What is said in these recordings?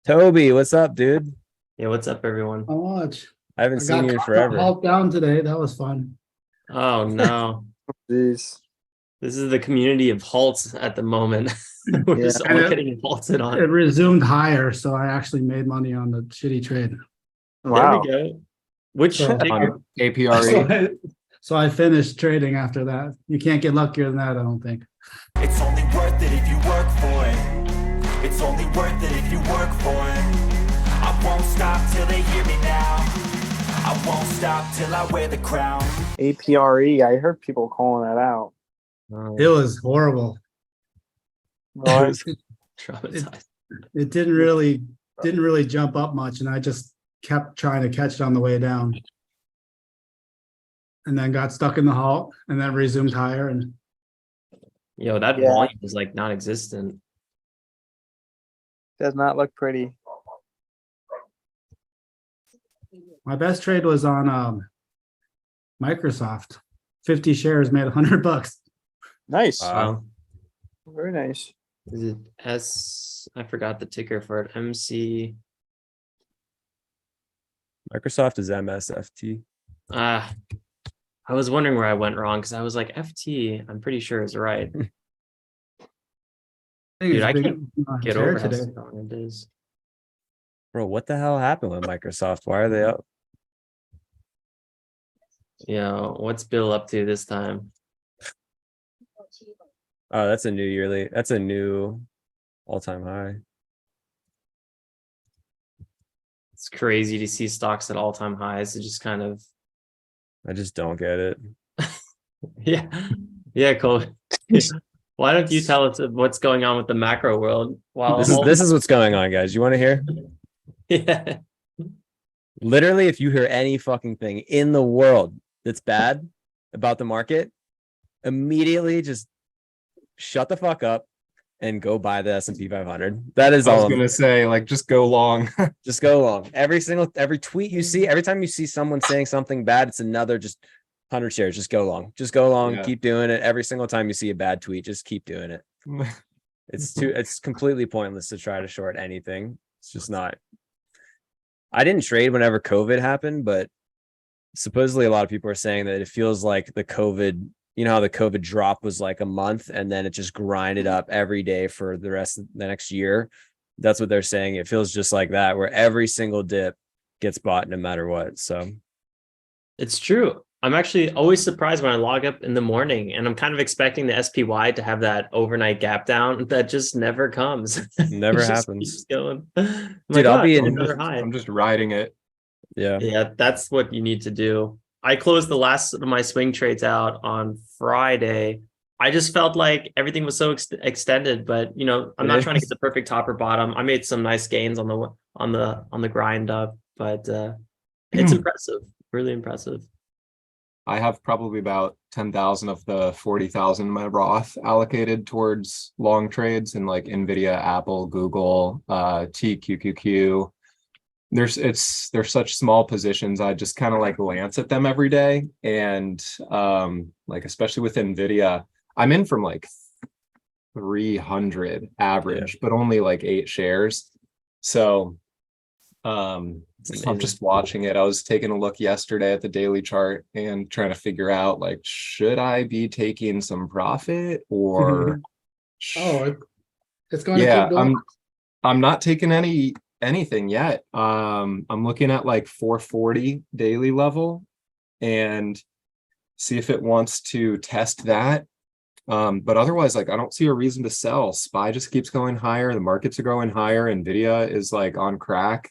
Toby, what's up, dude? Yeah, what's up, everyone? How much? I haven't I seen got you in caught the forever. Halt down today. That was fun. Oh no, Jeez. this is the community of halts at the moment. We're Yeah. just And all it, getting halted it on. resumed higher, so I actually made money on the shitty trade. There we Wow. go. Which So, ticker? On APRE. so I, so I finished trading after that. You can't get luckier than that, I don't think. It's only worth it if you work for it. It's only worth it if you work for it. I won't stop till they hear me now. I won't stop till I wear the crown. APRE. I heard people calling that out. It was horrible. Well, Traumatized. It didn't really jump up much, and I just kept trying to catch it on the way down. And then got stuck in the halt and then resumed higher. And Yo, that Yeah. volume is like non-existent. does not look pretty. my best trade was on Microsoft. 50 shares made $100. Nice. Wow. Very nice. Is it S? I forgot the ticker for it. MC. Microsoft is MSFT. Ah, I was wondering where I went wrong because I was like FT. I'm pretty sure is right. Dude, I can't get over how today. strong it is. Bro, what the hell happened with Microsoft? Why are they up? Yo, what's Bill up to this time? Oh, that's a new all-time high. It's crazy to see stocks at all-time highs. It just kind of, I just don't get it. yeah, yeah, Colby. Why don't you tell us what's going on with the macro world? While This is what's going on, guys. You want to hear? yeah, Literally, if you hear any fucking thing in the world that's bad about the market, immediately just shut the fuck up and go buy the S&P 500. That is I was all. gonna say, like, just go long. Just go along. Every tweet you see, every time you see someone saying something bad, it's another just 100 shares. Just go long. Just go long. Yeah. Keep doing it. Every single time you see a bad tweet, just keep doing it. It's completely pointless to try to short anything. It's just not. I didn't trade whenever COVID happened, but supposedly a lot of people are saying that it feels like the COVID, you know how the COVID drop was like a month and then it just grinded up every day for the rest of the next year. That's what they're saying. It feels just like that, where every single dip gets bought no matter what. So it's true. I'm actually always surprised when I log up in the morning and I'm kind of expecting the SPY to have that overnight gap down that just never comes. never It just happens. keeps going. Dude, I'll be it's in- another high. I'm just riding it. yeah. Yeah, that's what you need to do. I closed the last of my swing trades out on Friday. I just felt like everything was so extended, but you know, I'm not trying to get the perfect top or bottom. I made some nice gains on the grind up, but it's impressive, really impressive. I have probably about 10,000 of the 40,000 in my Roth allocated towards long trades in like Nvidia, Apple, Google, TQQQ. They're such small positions. I just kind of like glance at them every day, and like especially with Nvidia, I'm in from like 300 average, but only like 8 shares. So I'm just watching it. I was taking a look yesterday at the daily chart and trying to figure out like, should I be taking some profit or It's going to yeah, keep going. I'm not taking anything yet. I'm looking at like 440 daily level and see if it wants to test that. But otherwise, like I don't see a reason to sell. SPY just keeps going higher. The markets are going higher. Nvidia is like on crack.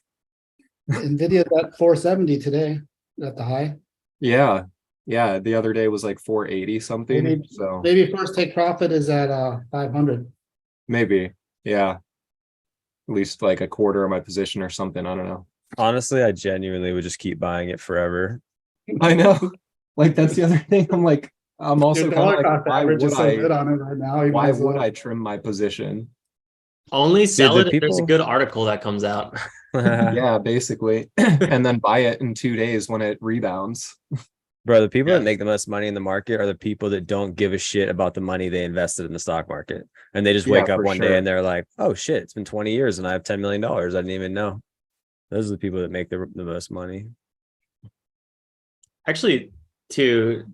Nvidia at 470 today at the high. Yeah. The other day was like 480 something. So Maybe first take profit is at 500. maybe, yeah. At least like a quarter of my position or something. I don't know. Honestly, I genuinely would just keep buying it forever. I know. Like that's the other thing. I'm also Your kind dollar of like, cost why average is would so good I on it right now. You why might as would well. I trim my position? Only sell the it if there's a people- good article that comes out. Yeah, basically. And then buy it in 2 days when it rebounds. Bro, the people Yeah. that make the most money in the market are the people that don't give a shit about the money they invested in the stock market. And they just Yeah, wake up for one day sure. and they're like, oh shit, it's been 20 years and I have $10 million. I didn't even know. Those are the people that make the most money. Actually, to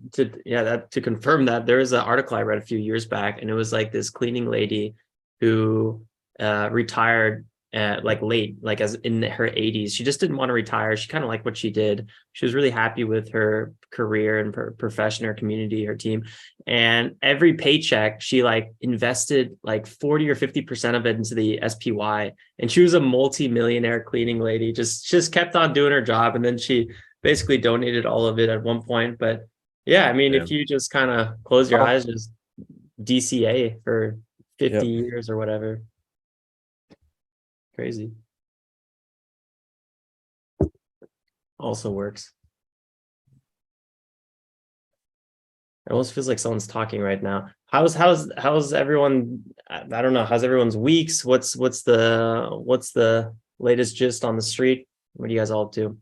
confirm that, there was an article I read a few years back, and it was like this cleaning lady who retired like late, like as in her 80s. She just didn't want to retire. She kind of liked what she did. She was really happy with her career and her profession, her community, her team. And every paycheck, she like invested like 40 or 50% of it into the SPY. And she was a multi-millionaire cleaning lady, just kept on doing her job. And then she basically donated all of it at one point. But yeah, I mean, Yeah. if you just kind of close your eyes, just DCA for 50 Yep. years or whatever. Crazy. Also works. It almost feels like someone's talking right now. How's everyone? I don't know. How's everyone's weeks? What's the latest gist on the street? What are you guys all up to?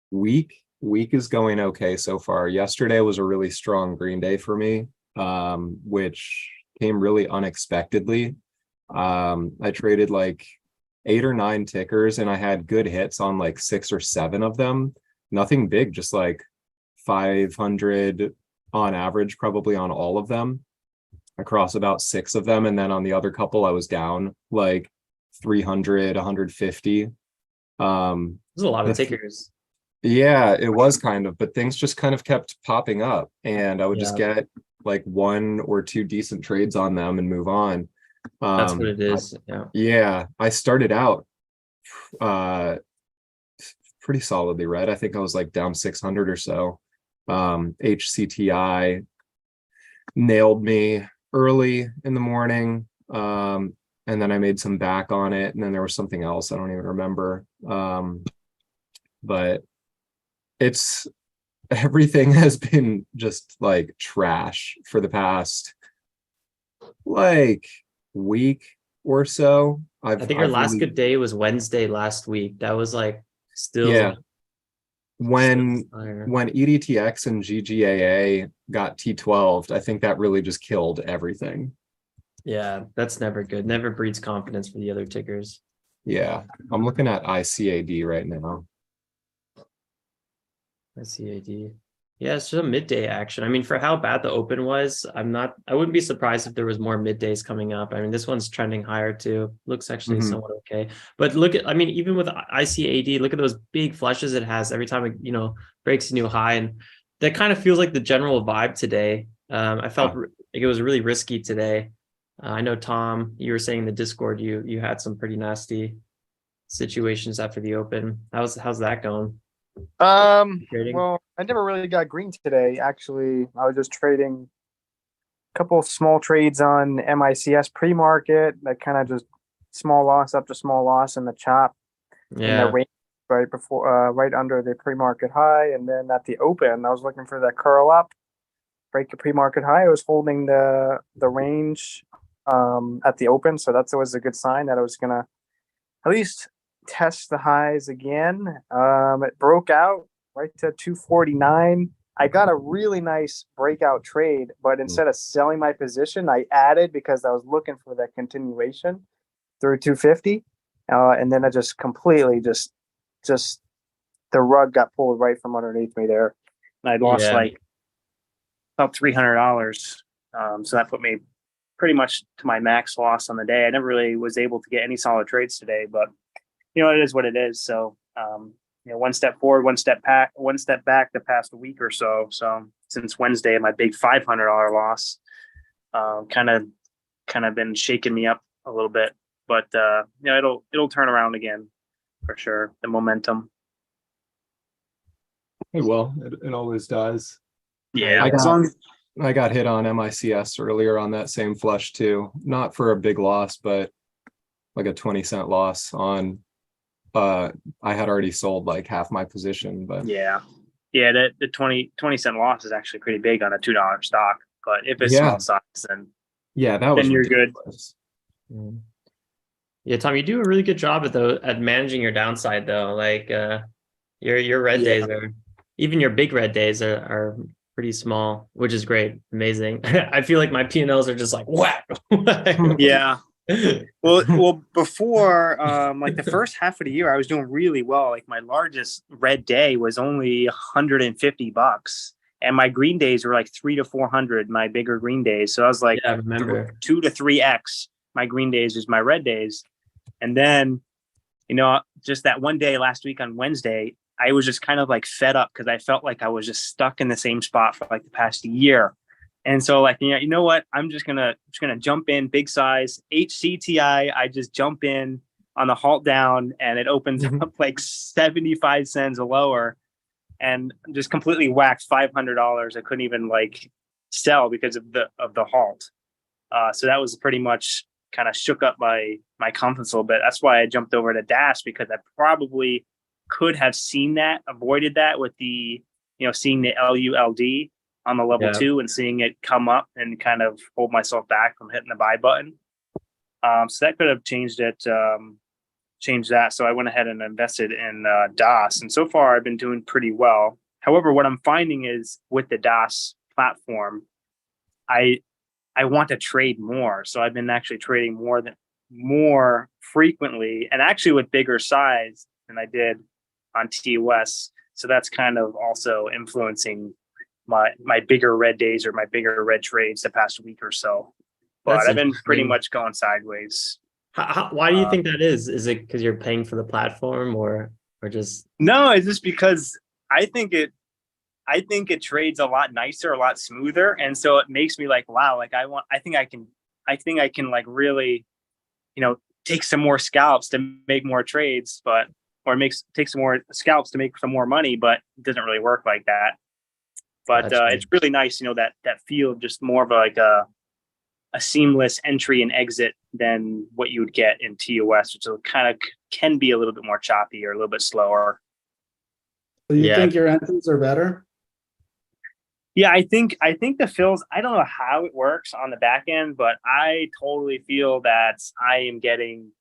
Week is going okay so far. Yesterday was a really strong green day for me, which came really unexpectedly. I traded like 8 or 9 tickers and I had good hits on like 6 or 7 of them. Nothing big, just like 500 on average, probably on all of them across about 6 of them. And then on the other couple, I was down like 300, 150. There's a lot of tickers. Yeah, it was kind of, but things just kind of kept popping up and I would just Yeah. get like 1 or 2 decent trades on them and move on. That's what it is. Yeah. Yeah, I started out pretty solidly red. I think I was like down 600 or so. HCTI nailed me early in the morning. And then I made some back on it. And then there was something else. I don't even remember. But it's everything has been just like trash for the past like week or so. I think our last good day was Wednesday last week. That was like still. Yeah. When fire. EDTX and GGAA got T12'd, I think that really just killed everything. Yeah, that's never good. Never breeds confidence for the other tickers. Yeah, I'm looking at ICAD right now. ICAD. Yeah, it's just a midday action. I mean, for how bad the open was, I wouldn't be surprised if there was more middays coming up. I mean, this one's trending higher too. Looks actually somewhat okay. But look at, I mean, even with ICAD, look at those big flushes it has every time it, breaks a new high. And that kind of feels like the general vibe today. I felt like it was really risky today. I know, Tom, you were saying in the Discord, you had some pretty nasty situations after the open. How's that going? Trading? Well, I never really got green today. Actually, I was just trading a couple of small trades on MICS pre-market that kind of just small loss up to small loss in the chop in the Yeah. range right before, right under the pre-market high. And then at the open, I was looking for that curl up, break the pre-market high. I was holding the range at the open, so that was a good sign that I was gonna at least test the highs again. It broke out right to 249. I got a really nice breakout trade, but instead of selling my position, I added because I was looking for that continuation through 250. And then I just completely just the rug got pulled right from underneath me there. And I lost like about $300. So that put me pretty much to my max loss on the day. I never really was able to get any solid trades today, but it is what it is. So, one step forward, one step back the past week or so. So since Wednesday, my big $500 loss, kind of been shaking me up a little bit, but it'll turn around again for sure. The momentum. Well, it always does. Yeah. I got hit on MICS earlier on that same flush too. Not for a big loss, but like a 20-cent loss on I had already sold like half my position, but yeah, the 20-cent loss is actually pretty big on a $2 stock. But if it's small size, then that was you're ridiculous. Good. Yeah, Tom, you do a really good job at managing your downside though. Like your red days even your big red days are pretty small, which is great. Amazing. I feel like my P&Ls are just like whack. Yeah. Well, before like the first half of the year, I was doing really well. Like my largest red day was only $150, and my green days were like 300 to 400. My bigger green days, so I was like, Yeah, I remember. 2 to 3x my green days is my red days. And then, just that one day last week on Wednesday, I was just kind of like fed up because I felt like I was just stuck in the same spot for like the past year. And so like, you know what? I'm just gonna jump in big size HCTI. I just jump in on the halt down and it opens up like 75 cents lower and just completely whacked $500. I couldn't even like sell because of the halt. So that was pretty much kind of shook up my confidence a little bit. That's why I jumped over to DAS, because I probably could have seen that, avoided that with the, seeing the LULD on the level 2 and seeing it come up and kind of hold myself back from hitting the buy button. So that could have changed it, changed that. So I went ahead and invested in DAS. And so far I've been doing pretty well. However, what I'm finding is with the DAS platform, I want to trade more. So I've been actually trading more frequently and actually with bigger size than I did on TOS. So that's kind of also influencing my bigger red days or my bigger red trades the past week or so. But I've been pretty much going sideways. Why do you think that is? Is it because you're paying for the platform or just? No, it's just because I think it trades a lot nicer, a lot smoother. And so it makes me like, wow, like I think I can like really, take some more scalps to make more trades, take some more scalps to make some more money, but it doesn't really work like that. But it's really nice, that feel of just more of like a seamless entry and exit than what you would get in TOS, which kind of can be a little bit more choppy or a little bit slower. So you think your entries are better? Yeah, I think the fills, I don't know how it works on the back end, but I totally feel that I am getting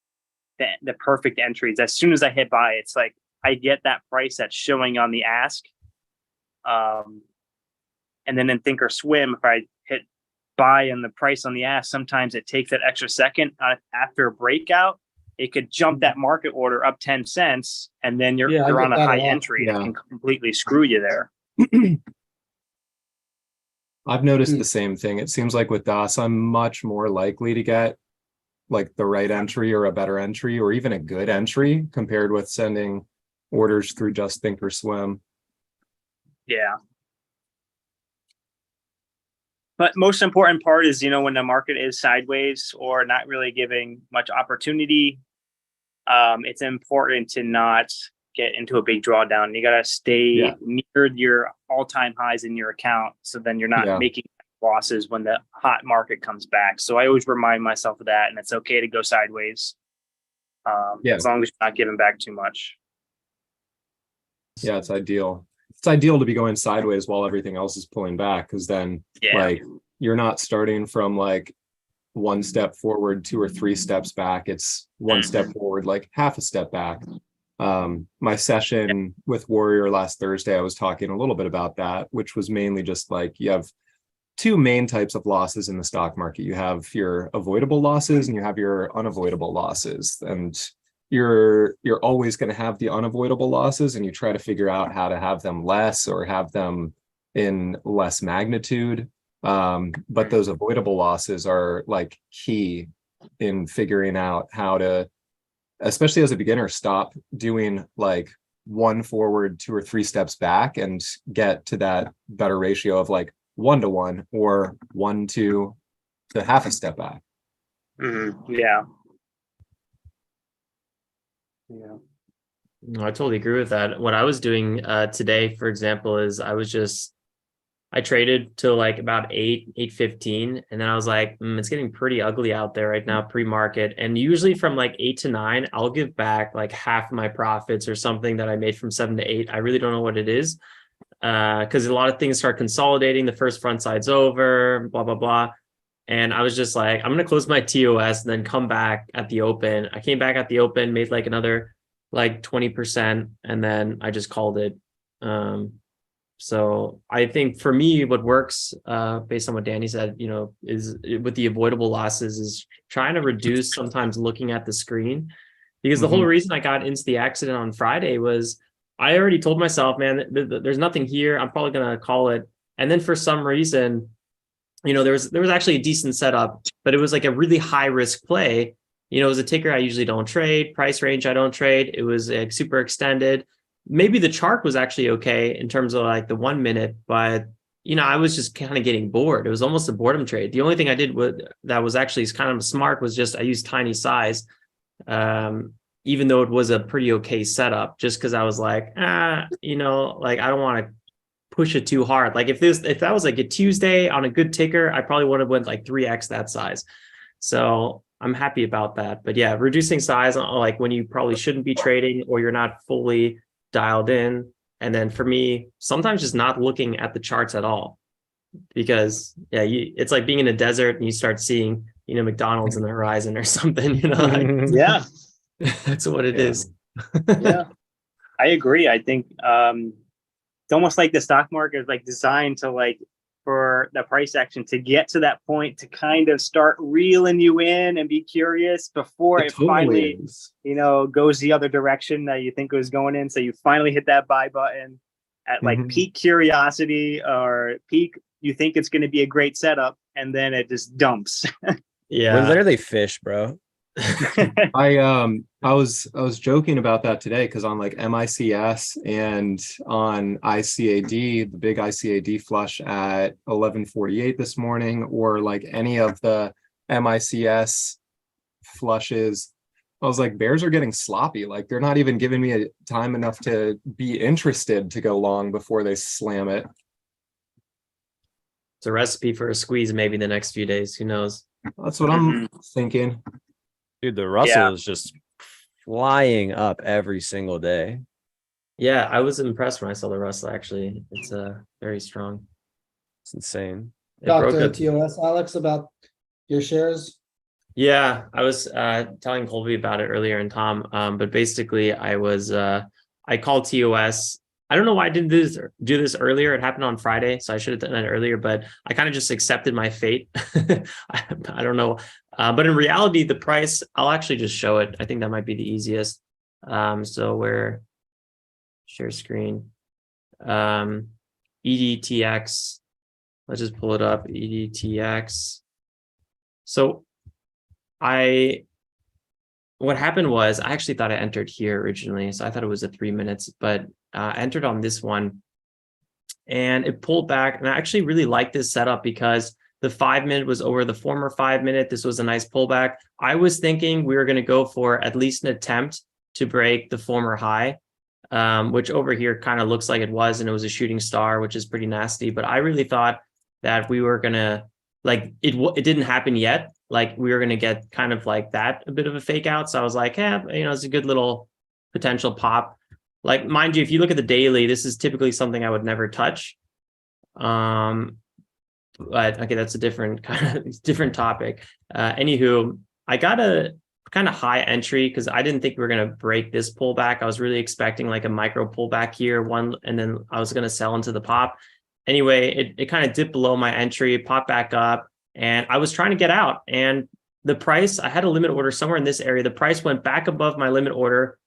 the perfect entries. As soon as I hit buy, it's like I get that price that's showing on the ask. And then in Thinkorswim, if I hit buy and the price on the ask, sometimes it takes that extra second after a breakout. It could jump that market order up 10 cents, and then you're on a high entry. Yeah. It can completely screw you there. I've noticed the same thing. It seems like with DAS, I'm much more likely to get like the right entry or a better entry or even a good entry compared with sending orders through just Thinkorswim. Yeah. But most important part is, when the market is sideways or not really giving much opportunity, it's important to not get into a big drawdown. You got to stay near your all-time highs in your account. So then you're not making losses when the hot market comes back. So I always remind myself of that. And it's okay to go sideways as long as you're not giving back too much. Yeah, it's ideal. It's ideal to be going sideways while everything else is pulling back, because then like you're not starting from like one step forward, 2 or 3 steps back. It's one step forward, like half a step back. My session with Warrior last Thursday, I was talking a little bit about that, which was mainly just like you have 2 main types of losses in the stock market. You have your avoidable losses and you have your unavoidable losses. And you're always going to have the unavoidable losses, and you try to figure out how to have them less or have them in less magnitude. But those avoidable losses are like key in figuring out how to, especially as a beginner, stop doing like 1 forward, 2 or 3 steps back and get to that better ratio of like 1 to 1 or 1 to half a step back. Yeah. Yeah. No, I totally agree with that. What I was doing today, for example, is I traded till like about 8:15, and then I was like, it's getting pretty ugly out there right now, pre-market. And usually from like 8 to 9, I'll give back like half my profits or something that I made from 7 to 8. I really don't know what it is, because a lot of things start consolidating. The first front side's over, blah, blah, blah. And I was just like, I'm going to close my TOS and then come back at the open. I came back at the open, made like another like 20%, and then I just called it. So I think for me, what works, based on what Danny said, is with the avoidable losses is trying to reduce sometimes looking at the screen, because the whole reason I got into the accident on Friday was I already told myself, man, there's nothing here. I'm probably going to call it. And then for some reason, there was actually a decent setup, but it was like a really high risk play. It was a ticker I usually don't trade, price range I don't trade. It was like super extended. Maybe the chart was actually okay in terms of like the 1 minute, but I was just kind of getting bored. It was almost a boredom trade. The only thing I did that was actually kind of smart was just I used tiny size, even though it was a pretty okay setup, just because I was like, like I don't want to push it too hard. Like if that was like a Tuesday on a good ticker, I probably would have went like 3x that size. So I'm happy about that. But yeah, reducing size like when you probably shouldn't be trading or you're not fully dialed in. And then for me, sometimes just not looking at the charts at all, because it's like being in a desert and you start seeing, McDonald's in the horizon or something, Yeah. That's what it is. Yeah, I agree. I think it's almost like the stock market is like designed to like for the price action to get to that point to kind of start reeling you in and be curious before it totally finally is. goes the other direction that you think it was going in. So you finally hit that buy button at like peak curiosity or peak you think it's going to be a great setup, and then it just dumps. Yeah, We're literally fish, bro. I was joking about that today because on like MICS and on ICAD, the big ICAD flush at 11:48 this morning, or like any of the MICS flushes, I was like, bears are getting sloppy. Like they're not even giving me a time enough to be interested to go long before they slam it. it's a recipe for a squeeze maybe the next few days. Who knows? That's what I'm thinking. Dude, the Russell is just flying up every single day. Yeah, I was impressed when I saw the Russell. Actually, it's very strong. It's insane. It Talk broke to up- TOS, Alex, about your shares. Yeah, I was telling Colby about it earlier and Tom. But basically, I called TOS. I don't know why I didn't do this earlier. It happened on Friday, so I should have done it earlier. But I kind of just accepted my fate. I don't know. But in reality, the price, I'll actually just show it. I think that might be the easiest. So where share screen, EDTX. Let's just pull it up. EDTX. So what happened was I actually thought I entered here originally. So I thought it was at 3 minutes, but I entered on this one and it pulled back. And I actually really like this setup because the 5 minute was over the former 5 minute. This was a nice pullback. I was thinking we were going to go for at least an attempt to break the former high, which over here kind of looks like it was, and it was a shooting star, which is pretty nasty. But I really thought that we were going to, like, it didn't happen yet. Like we were going to get kind of like that, a bit of a fake out. So I was like, it's a good little potential pop. Like, mind you, if you look at the daily, this is typically something I would never touch. But okay, that's a different topic. Anywho, I got a kind of high entry because I didn't think we were going to break this pullback. I was really expecting like a micro pullback here, and then I was going to sell into the pop. Anyway, it kind of dipped below my entry, popped back up, and I was trying to get out. And the price, I had a limit order somewhere in this area. The price went back above my limit order.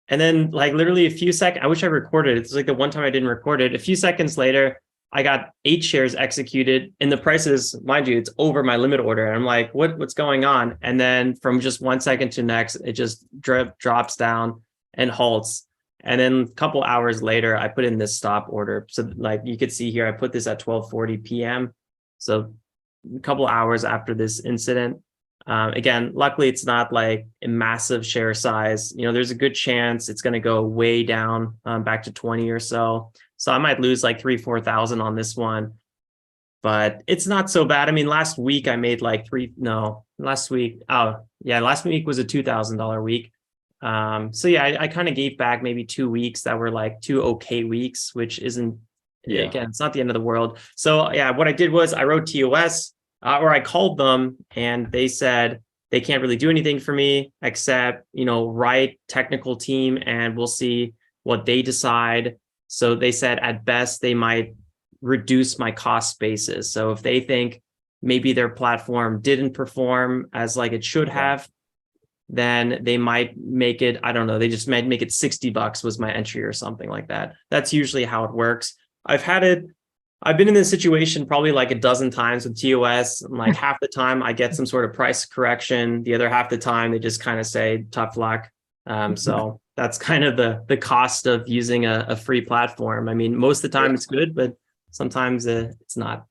And then like literally a few seconds, I wish I recorded it. It's like the one time I didn't record it. A few seconds later, I got 8 shares executed, and the price is, mind you, it's over my limit order. And I'm like, what's going on? And then from just 1 second to next, it just drops down and halts. And then a couple hours later, I put in this stop order. So like you could see here, I put this at 12:40 p.m. So a couple hours after this incident. Again, luckily, it's not like a massive share size. There's a good chance it's going to go way down back to 20 or so. So I might lose like 3,000-4,000 on this one, but it's not so bad. I mean, last week I made like last week was a $2,000 week. So yeah, I kind of gave back maybe 2 weeks that were like 2 okay weeks, which isn't, again, it's not the end of the world. So yeah, what I did was I wrote TOS, or I called them, and they said they can't really do anything for me except, write technical team, and we'll see what they decide. So they said at best they might reduce my cost basis. So if they think maybe their platform didn't perform as like it should have, then they might make it, I don't know, they just might make it $60 was my entry or something like that. That's usually how it works. I've been in this situation probably like a dozen times with TOS. And like half the time I get some sort of price correction. The other half the time they just kind of say tough luck. So that's kind of the cost of using a free platform. I mean, most of the time it's good, but sometimes it's not.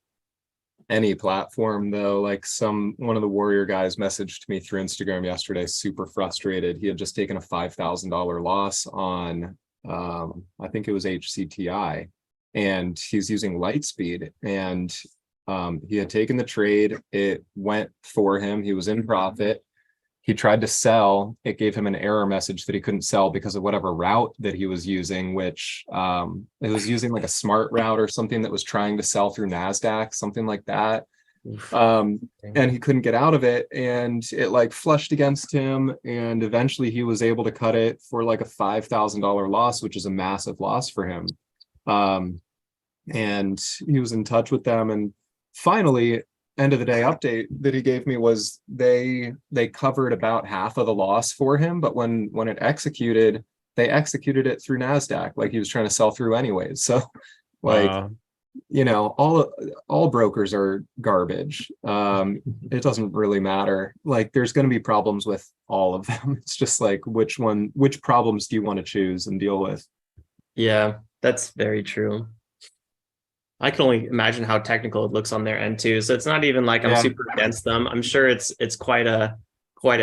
Any platform though, like one of the Warrior guys messaged me through Instagram yesterday, super frustrated. He had just taken a $5,000 loss on I think it was HCTI, and he's using Lightspeed, and he had taken the trade. It went for him. He was in profit. He tried to sell. It gave him an error message that he couldn't sell because of whatever route that he was using, which it was using like a smart route or something that was trying to sell through NASDAQ, something like that. And he couldn't get out of it, and it like flushed against him, and eventually he was able to cut it for like a $5,000 loss, which is a massive loss for him. And he was in touch with them, and finally end of the day update that he gave me was they covered about half of the loss for him, but when it executed, they executed it through NASDAQ like he was trying to sell through anyways. So like, you know, all brokers are garbage. It doesn't really matter. Like there's going to be problems with all of them. It's just like which problems do you want to choose and deal with? Yeah, that's very true. I can only imagine how technical it looks on their end too. So it's not even like I'm super against them. I'm sure it's quite a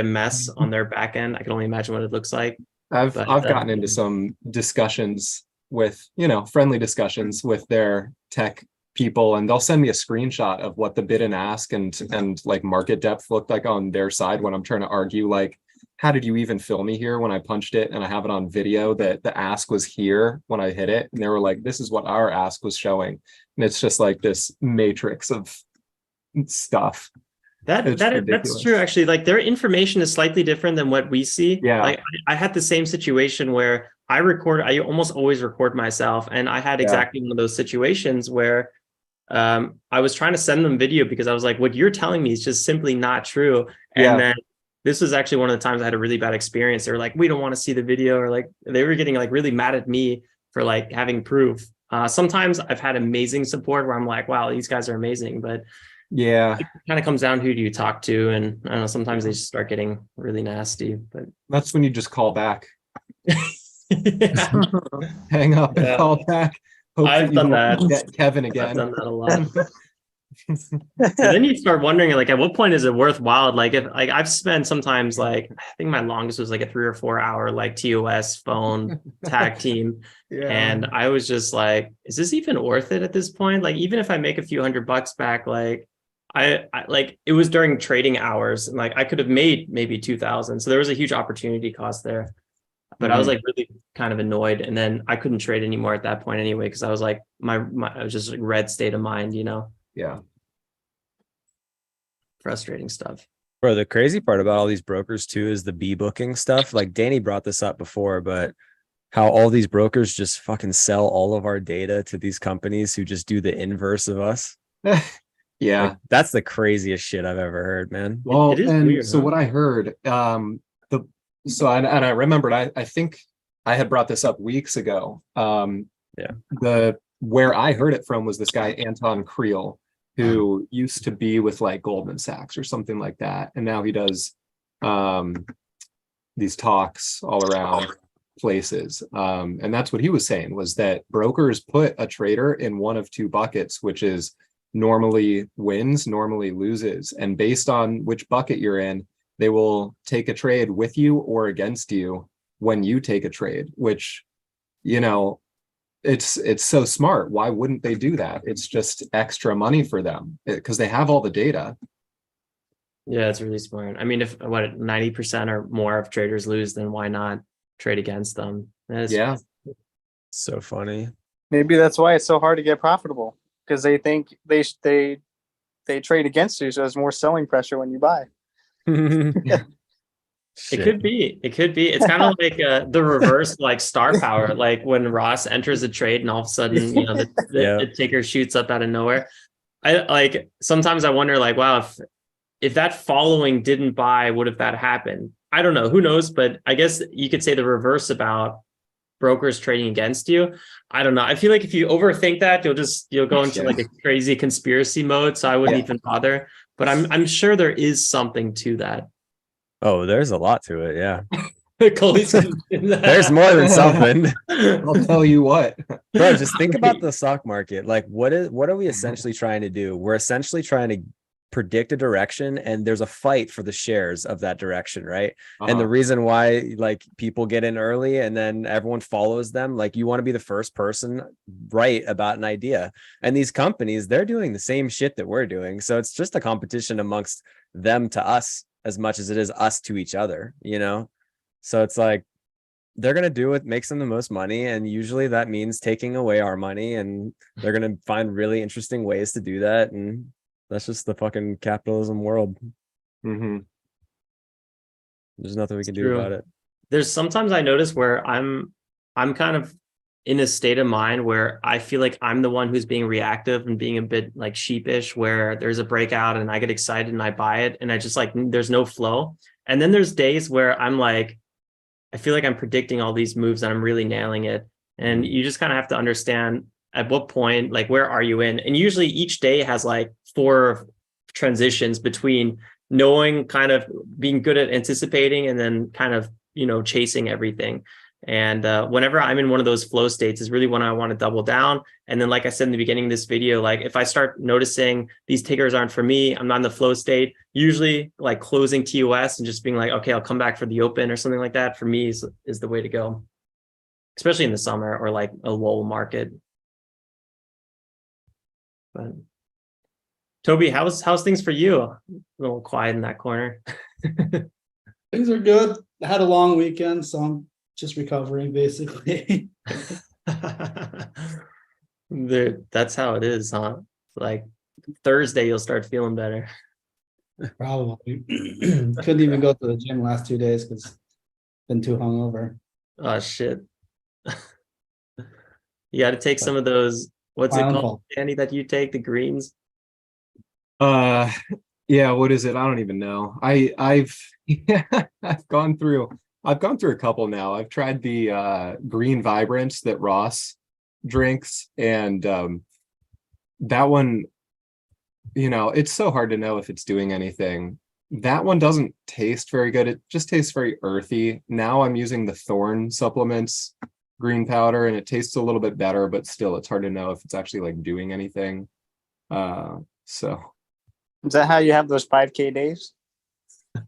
mess on their back end. I can only imagine what it looks like. I've gotten into some discussions with, friendly discussions with their tech people, and they'll send me a screenshot of what the bid and ask and like market depth looked like on their side when I'm trying to argue, like, how did you even fill me here when I punched it and I have it on video that the ask was here when I hit it? And they were like, this is what our ask was showing. And it's just like this matrix of stuff. That's true. Actually, like their information is slightly different than what we see. Yeah. Like I had the same situation where I almost always record myself. And I had exactly one of those situations where I was trying to send them video because I was like, what you're telling me is just simply not true. And then this was actually one of the times I had a really bad experience. They were like, we don't want to see the video, or like they were getting like really mad at me for like having proof. Sometimes I've had amazing support where I'm like, wow, these guys are amazing. But it kind of comes down to who do you talk to. And I don't know, sometimes they just start getting really nasty. But that's when you just call back. Hang up and call back. I've done that. Get Kevin again. I've done that a lot. So then you start wondering, like, at what point is it worthwhile? Like, if like I've spent sometimes, like, I think my longest was like a 3 or 4 hour like TOS phone tag team, and I was just like, is this even worth it at this point? Like, even if I make a few $100 back, like, I like it was during trading hours, and like I could have made maybe 2,000. So there was a huge opportunity cost there. But I was like really kind of annoyed, and then I couldn't trade anymore at that point anyway, because I was like I was just like red state of mind, Yeah. Frustrating stuff. Bro, the crazy part about all these brokers too is the booking stuff. Like Danny brought this up before, but how all these brokers just fucking sell all of our data to these companies who just do the inverse of us. Yeah. Like, that's the craziest shit I've ever heard, man. Well, it is and weird, so what I heard, I remembered, I think I had brought this up weeks ago. Where I heard it from was this guy, Anton Creel, who used to be with like Goldman Sachs or something like that. And now he does these talks all around places. And that's what he was saying, was that brokers put a trader in one of two buckets, which is normally wins, normally loses. And based on which bucket you're in, they will take a trade with you or against you when you take a trade, which, it's so smart. Why wouldn't they do that? It's just extra money for them because they have all the data. Yeah, it's really smart. I mean, if 90% or more of traders lose, then why not trade against them? So funny. Maybe that's why it's so hard to get profitable, because they think they trade against you, so there's more selling pressure when you buy. It could be. It could be. It's kind of like the reverse, like star power. Like when Ross enters a trade, and all of a sudden, you know, the ticker shoots up out of nowhere. I like sometimes I wonder, like, wow, if that following didn't buy, would have that happened? I don't know. Who knows? But I guess you could say the reverse about brokers trading against you. I don't know. I feel like if you overthink that, you'll go into like a crazy conspiracy mode. So I wouldn't even bother. But I'm sure there is something to that. Oh, there's a lot to it. Yeah. Colby's There's more than something. I'll tell you what. Bro, just think about the stock market. Like, what are we essentially trying to do? We're essentially trying to predict a direction, and there's a fight for the shares of that direction, right? And the reason why like people get in early and then everyone follows them, like you want to be the first person right about an idea. And these companies, they're doing the same shit that we're doing. So it's just a competition amongst them to us as much as it is us to each other, you know? So it's like they're going to do what makes them the most money. And usually that means taking away our money, and they're going to find really interesting ways to do that. And that's just the fucking capitalism world. Mm-hmm. There's nothing we can do about it. There's sometimes I notice where I'm kind of in a state of mind where I feel like I'm the one who's being reactive and being a bit like sheepish, where there's a breakout and I get excited and I buy it, and I just like, there's no flow. And then there's days where I'm like, I feel like I'm predicting all these moves and I'm really nailing it. And you just kind of have to understand at what point, like, where are you in? And usually each day has like 4 transitions between knowing, kind of being good at anticipating, and then kind of, you know, chasing everything. And whenever I'm in one of those flow states is really when I want to double down. And then, like I said in the beginning of this video, like if I start noticing these tickers aren't for me, I'm not in the flow state, usually like closing TOS and just being like, okay, I'll come back for the open or something like that, for me is the way to go, especially in the summer or like a lull market. But Toby, how's things for you? A little quiet in that corner. Things are good. I had a long weekend, so I'm just recovering basically. That's how it is, huh? Like Thursday, you'll start feeling better. Probably. Couldn't even go to the gym last 2 days because been too hungover. Oh shit. You got to take some of those, what's it called, Andy, that you take, the greens? Yeah, what is it? I don't even know. I've gone through a couple now. I've tried the green vibrants that Ross drinks, and that one, you know, it's so hard to know if it's doing anything. That one doesn't taste very good. It just tastes very earthy. Now I'm using the Thorn supplements green powder, and it tastes a little bit better, but still it's hard to know if it's actually like doing anything. So is that how you have those 5K days?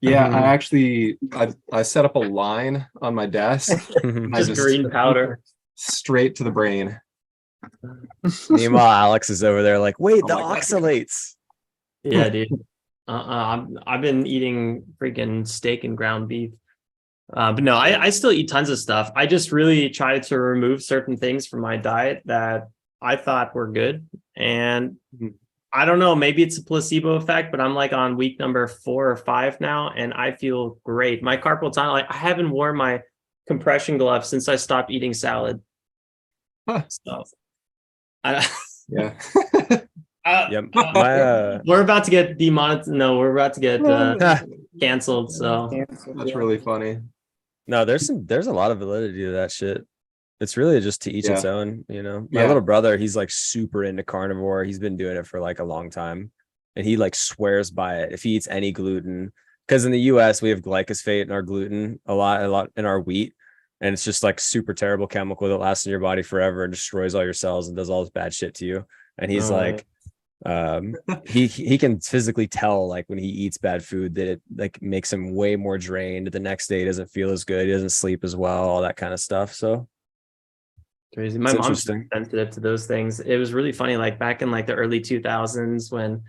Yeah, I set up a line on my desk. Just green powder straight to the brain. Meanwhile, Alex is over there like, wait, the oxalates. Yeah, dude. I've been eating freaking steak and ground beef. But no, I still eat tons of stuff. I just really try to remove certain things from my diet that I thought were good. And I don't know, maybe it's a placebo effect, but I'm like on week number 4 or 5 now, and I feel great. My carpal tunnel, like I haven't worn my compression gloves since I stopped eating salad. So, yeah. We're about to get demonetized. No, we're about to get canceled. So that's really funny. No, there's a lot of validity to that shit. It's really just to each its own, you know. My little brother, he's like super into carnivore. He's been doing it for like a long time, and he like swears by it. If he eats any gluten, because in the US we have glyphosate in our gluten, a lot in our wheat, and it's just like super terrible chemical that lasts in your body forever and destroys all your cells and does all this bad shit to you. And he's he can physically tell, like when he eats bad food, that it like makes him way more drained. The next day he doesn't feel as good, he doesn't sleep as well, all that kind of stuff. So crazy. My mom's sensitive to those things. It was really funny, like back in like the early 2000s when,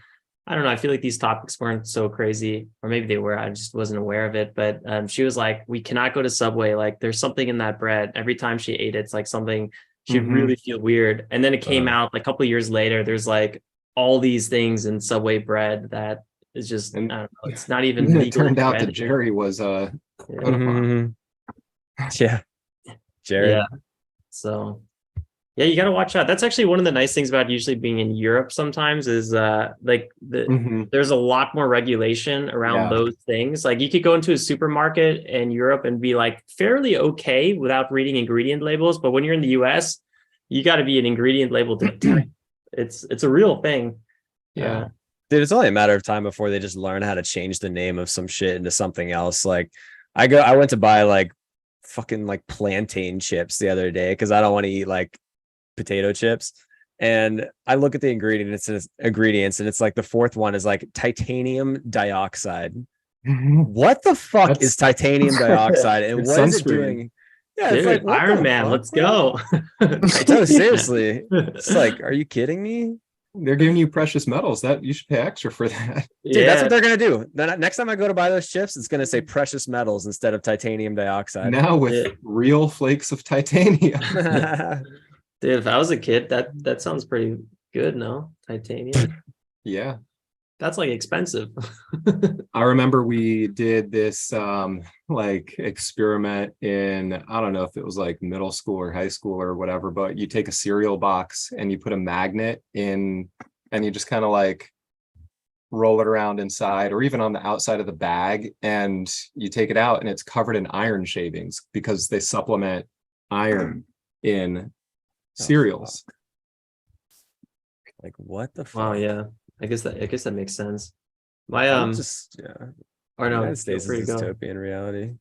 I don't know, I feel like these topics weren't so crazy, or maybe they were, I just wasn't aware of it. But she was like, we cannot go to Subway, like there's something in that bread. Every time she ate it, it's like something, she'd really feel weird. And then it came out like a couple of years later, there's like all these things in Subway bread that It's just, And I don't know, it's not even And it legally turned out that permitted. Jerry was Yeah. Mhm. Yeah, Jared. Yeah. So yeah, you got to watch out. That's actually one of the nice things about usually being in Europe sometimes is Mhm. there's a lot more regulation around Yeah. those things. Like you could go into a supermarket in Europe and be like fairly okay without reading ingredient labels, but when you're in the US, you got to be an ingredient label detective. It's a real thing. Yeah. Dude, it's only a matter of time before they just learn how to change the name of some shit into something else. Like I went to buy like fucking like plantain chips the other day because I don't want to eat like potato chips. And I look at the ingredients and it's like the fourth one is like titanium dioxide. What the fuck That's- is titanium dioxide and It's what is it sunscreen. doing? Yeah, it's Dude, like what Iron the Man, fuck, let's bro? go. No, seriously. It's like, are you kidding me? They're giving you precious metals that you should pay extra for that. Dude, that's Yeah. what they're gonna do. Then next time I go to buy those chips, it's gonna say precious metals instead of titanium dioxide. Now with Yeah. real flakes of titanium. Dude, if I was a kid, that sounds pretty good, no? Titanium. Yeah. That's like expensive. I remember we did this like experiment in, I don't know if it was like middle school or high school or whatever, but you take a cereal box and you put a magnet in and you just kind of like roll it around inside or even on the outside of the bag and you take it out and it's covered in iron shavings because they supplement iron in cereals. Like what the fuck? Wow, yeah. I guess that makes sense. My I'm just or the no, United feel States free is to go. dystopian reality.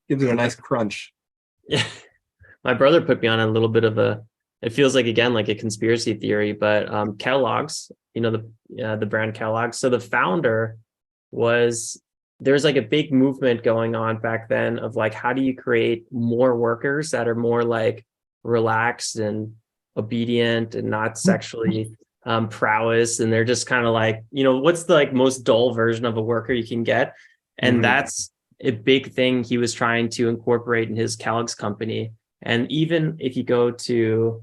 Gives it a nice crunch. Yeah. My brother put me on a little bit of it feels like again like a conspiracy theory, but Kellogg's, you know, the brand Kellogg's. So the founder there's like a big movement going on back then of like how do you create more workers that are more like relaxed and obedient and not sexually prowess, and they're just kind of like, you know, what's the like most dull version of a worker you can get, and Mhm. that's a big thing he was trying to incorporate in his Kellogg's company. And even if you go to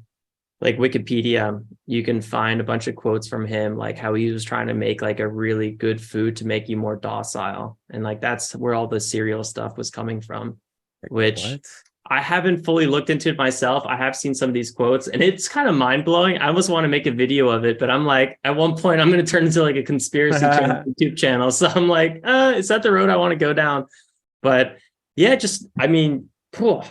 like Wikipedia, you can find a bunch of quotes from him, like how he was trying to make like a really good food to make you more docile. And like that's where all the cereal stuff was coming from, which What? I haven't fully looked into it myself. I have seen some of these quotes and it's kind of mind blowing. I almost want to make a video of it, but I'm like, at one point, I'm going to turn into like a conspiracy YouTube channel. So I'm like, is that the road I want to go down? But yeah, just, I mean, cool.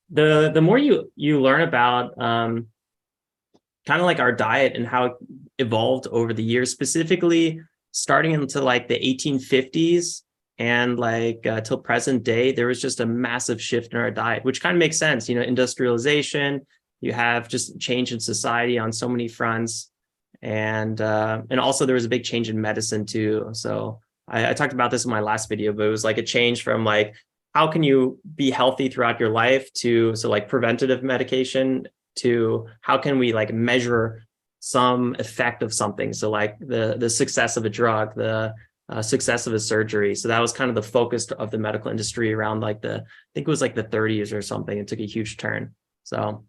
The more you learn about kind of like our diet and how it evolved over the years, specifically starting into like the 1850s and like till present day, there was just a massive shift in our diet, which kind of makes sense. You know, industrialization, you have just change in society on so many fronts. And also there was a big change in medicine too. So I talked about this in my last video, but it was like a change from like, how can you be healthy throughout your life to, so like preventative medication to how can we like measure some effect of something. So like the success of a drug, the success of a surgery. So that was kind of the focus of the medical industry around like I think it was like the 30s or something. It took a huge turn. So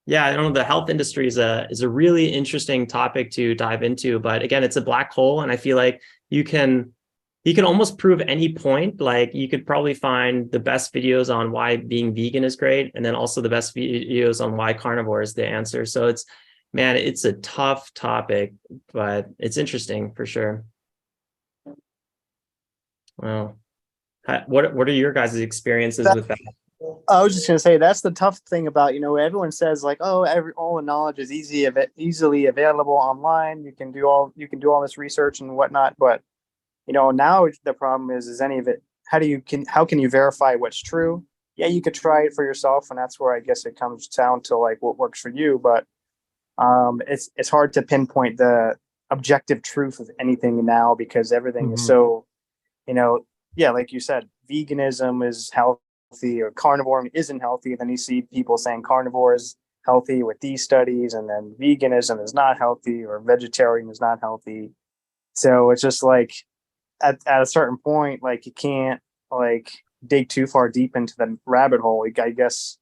yeah, I don't know. The health industry is a really interesting topic to dive into, but again, it's a black hole. And I feel like you can almost prove any point. Like you could probably find the best videos on why being vegan is great. And then also the best videos on why carnivore is the answer. So it's a tough topic, but it's interesting for sure. Well, what are your guys' experiences with that? I was just gonna say that's the tough thing about, you know, everyone says like, oh, all the knowledge is easily available online. You can do all this research and whatnot, but you know, now the problem is any of it, how can you verify what's true? Yeah, you could try it for yourself, and that's where I guess it comes down to like what works for you, but it's hard to pinpoint the objective truth of anything now because everything is so, you know, yeah, like you said, veganism is healthy or carnivore isn't healthy. Then you see people saying carnivore is healthy with these studies, and then veganism is not healthy or vegetarian is not healthy. So it's just like at a certain point, like you can't like dig too far deep into the rabbit hole. Like, I guess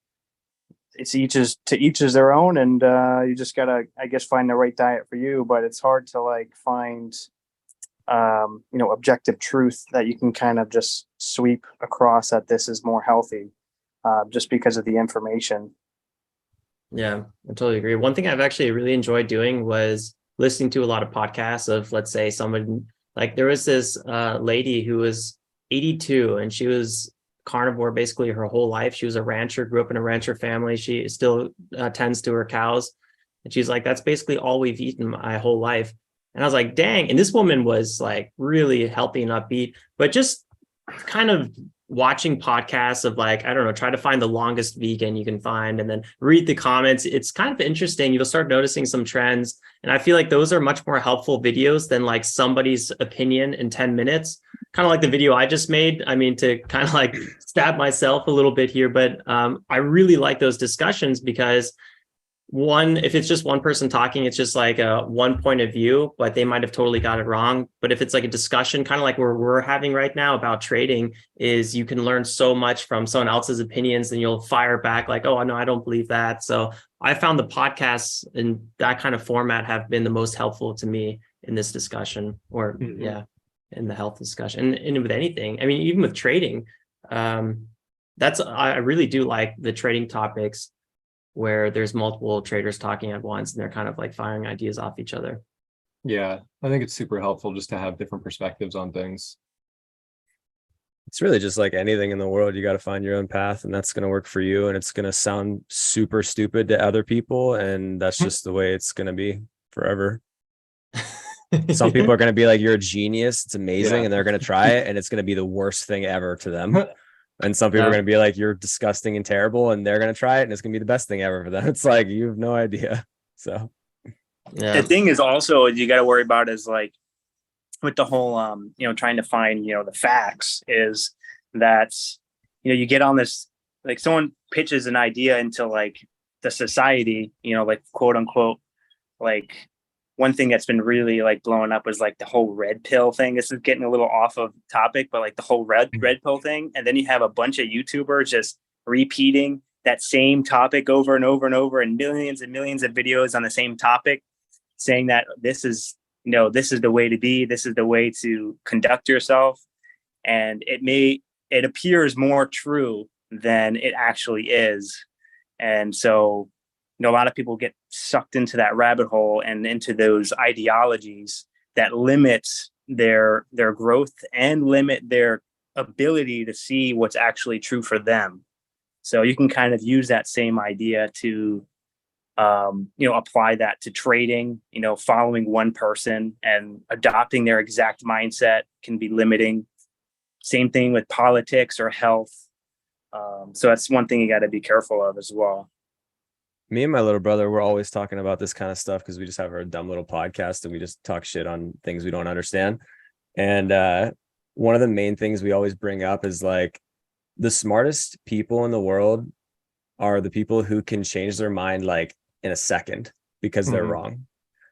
it's to each is their own, and you just gotta, I guess, find the right diet for you. But it's hard to like find objective truth that you can kind of just sweep across that this is more healthy, just because of the information. Yeah, I totally agree. One thing I've actually really enjoyed doing was listening to a lot of podcasts of, let's say, someone like there was this lady who was 82 and she was carnivore basically her whole life. She was a rancher, grew up in a rancher family. She still tends to her cows. And she's like, that's basically all we've eaten my whole life. And I was like, dang. And this woman was like really healthy and upbeat, but just kind of watching podcasts of like, I don't know, try to find the longest vegan you can find and then read the comments. It's kind of interesting. You'll start noticing some trends. And I feel like those are much more helpful videos than like somebody's opinion in 10 minutes. Kind of like the video I just made. I mean, to kind of like stab myself a little bit here, but I really like those discussions because one, if it's just one person talking, it's just like a one point of view, but they might have totally got it wrong. But if it's like a discussion, kind of like where we're having right now about trading, is you can learn so much from someone else's opinions and you'll fire back like, oh, no, I don't believe that. So I found the podcasts in that kind of format have been the most helpful to me in this discussion, or in the health discussion and with anything. I mean, even with trading, I really do like the trading topics where there's multiple traders talking at once and they're kind of like firing ideas off each other. Yeah, I think it's super helpful just to have different perspectives on things. It's really just like anything in the world. You got to find your own path, and that's going to work for you. And it's going to sound super stupid to other people. And that's just the way it's going to be forever. Some people are going to be like, you're a genius. It's amazing. And they're going to try it. And it's going to be the worst thing ever to them. And some people are going to be like, you're disgusting and terrible. And they're going to try it. And it's going to be the best thing ever for them. It's like, you have no idea. So, yeah. The thing is also, you got to worry about is like with the whole, trying to find, the facts is that, you get on this, like someone pitches an idea into like the society, like quote unquote, like one thing that's been really like blowing up was like the whole red pill thing. This is getting a little off of topic, but like the whole red pill thing. And then you have a bunch of YouTubers just repeating that same topic over and over and over, and millions of videos on the same topic, saying that this is the way to be, this is the way to conduct yourself. And it appears more true than it actually is. And so, a lot of people get sucked into that rabbit hole and into those ideologies that limit their growth and limit their ability to see what's actually true for them. So you can kind of use that same idea to, apply that to trading. Following one person and adopting their exact mindset can be limiting. Same thing with politics or health. So that's one thing you got to be careful of as well. Me and my little brother, we're always talking about this kind of stuff because we just have our dumb little podcast and we just talk shit on things we don't understand. And one of the main things we always bring up is like the smartest people in the world are the people who can change their mind like in a second because they're wrong.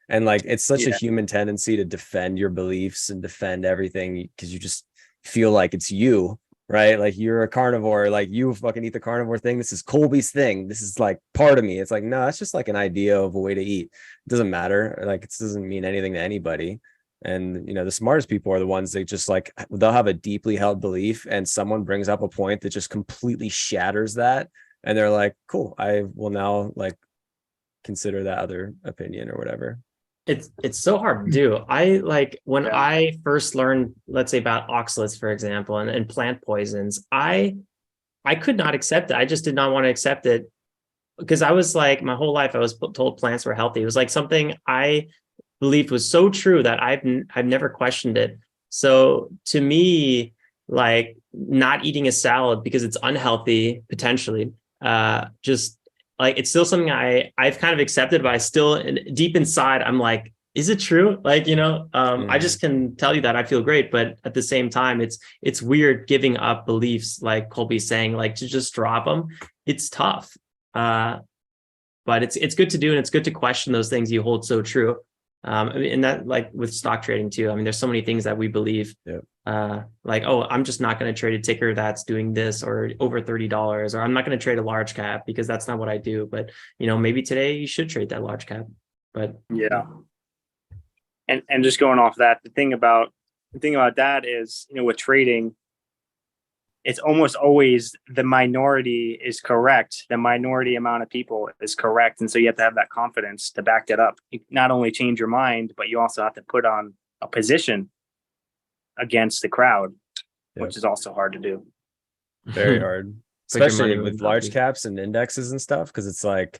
And like it's such a human tendency to defend your beliefs and defend everything because you just feel like it's you. Right? Like you're a carnivore, like you fucking eat the carnivore thing. This is Colby's thing. This is like part of me. It's like, no, it's just like an idea of a way to eat. It doesn't matter. Like it doesn't mean anything to anybody. And, the smartest people are the ones that just like, they'll have a deeply held belief and someone brings up a point that just completely shatters that. And they're like, cool, I will now like consider that other opinion or whatever. It's so hard to do. I like when I first learned, let's say about oxalates, for example, and plant poisons, I could not accept it. I just did not want to accept it because I was like, my whole life I was told plants were healthy. It was like something I believed was so true that I've never questioned it. So to me, like not eating a salad because it's unhealthy potentially, just like it's still something I've kind of accepted, but I still deep inside I'm like, is it true? Like, I just can tell you that I feel great, but at the same time, it's weird giving up beliefs like Colby's saying, like to just drop them. It's tough, but it's good to do, and it's good to question those things you hold so true. I mean, and that like with stock trading too. I mean, there's so many things that we believe. Yep. Like, oh, I'm just not going to trade a ticker that's doing this or over $30, or I'm not going to trade a large cap because that's not what I do. But maybe today you should trade that large cap. But Yeah. And just going off that, the thing about that is, with trading, it's almost always the minority is correct. The minority amount of people is correct. And so you have to have that confidence to back that up. You not only change your mind, but you also have to put on a position against the crowd, which is also hard to do. Very hard, Put your especially money where with your large mouth is. caps and indexes and stuff. Because it's like,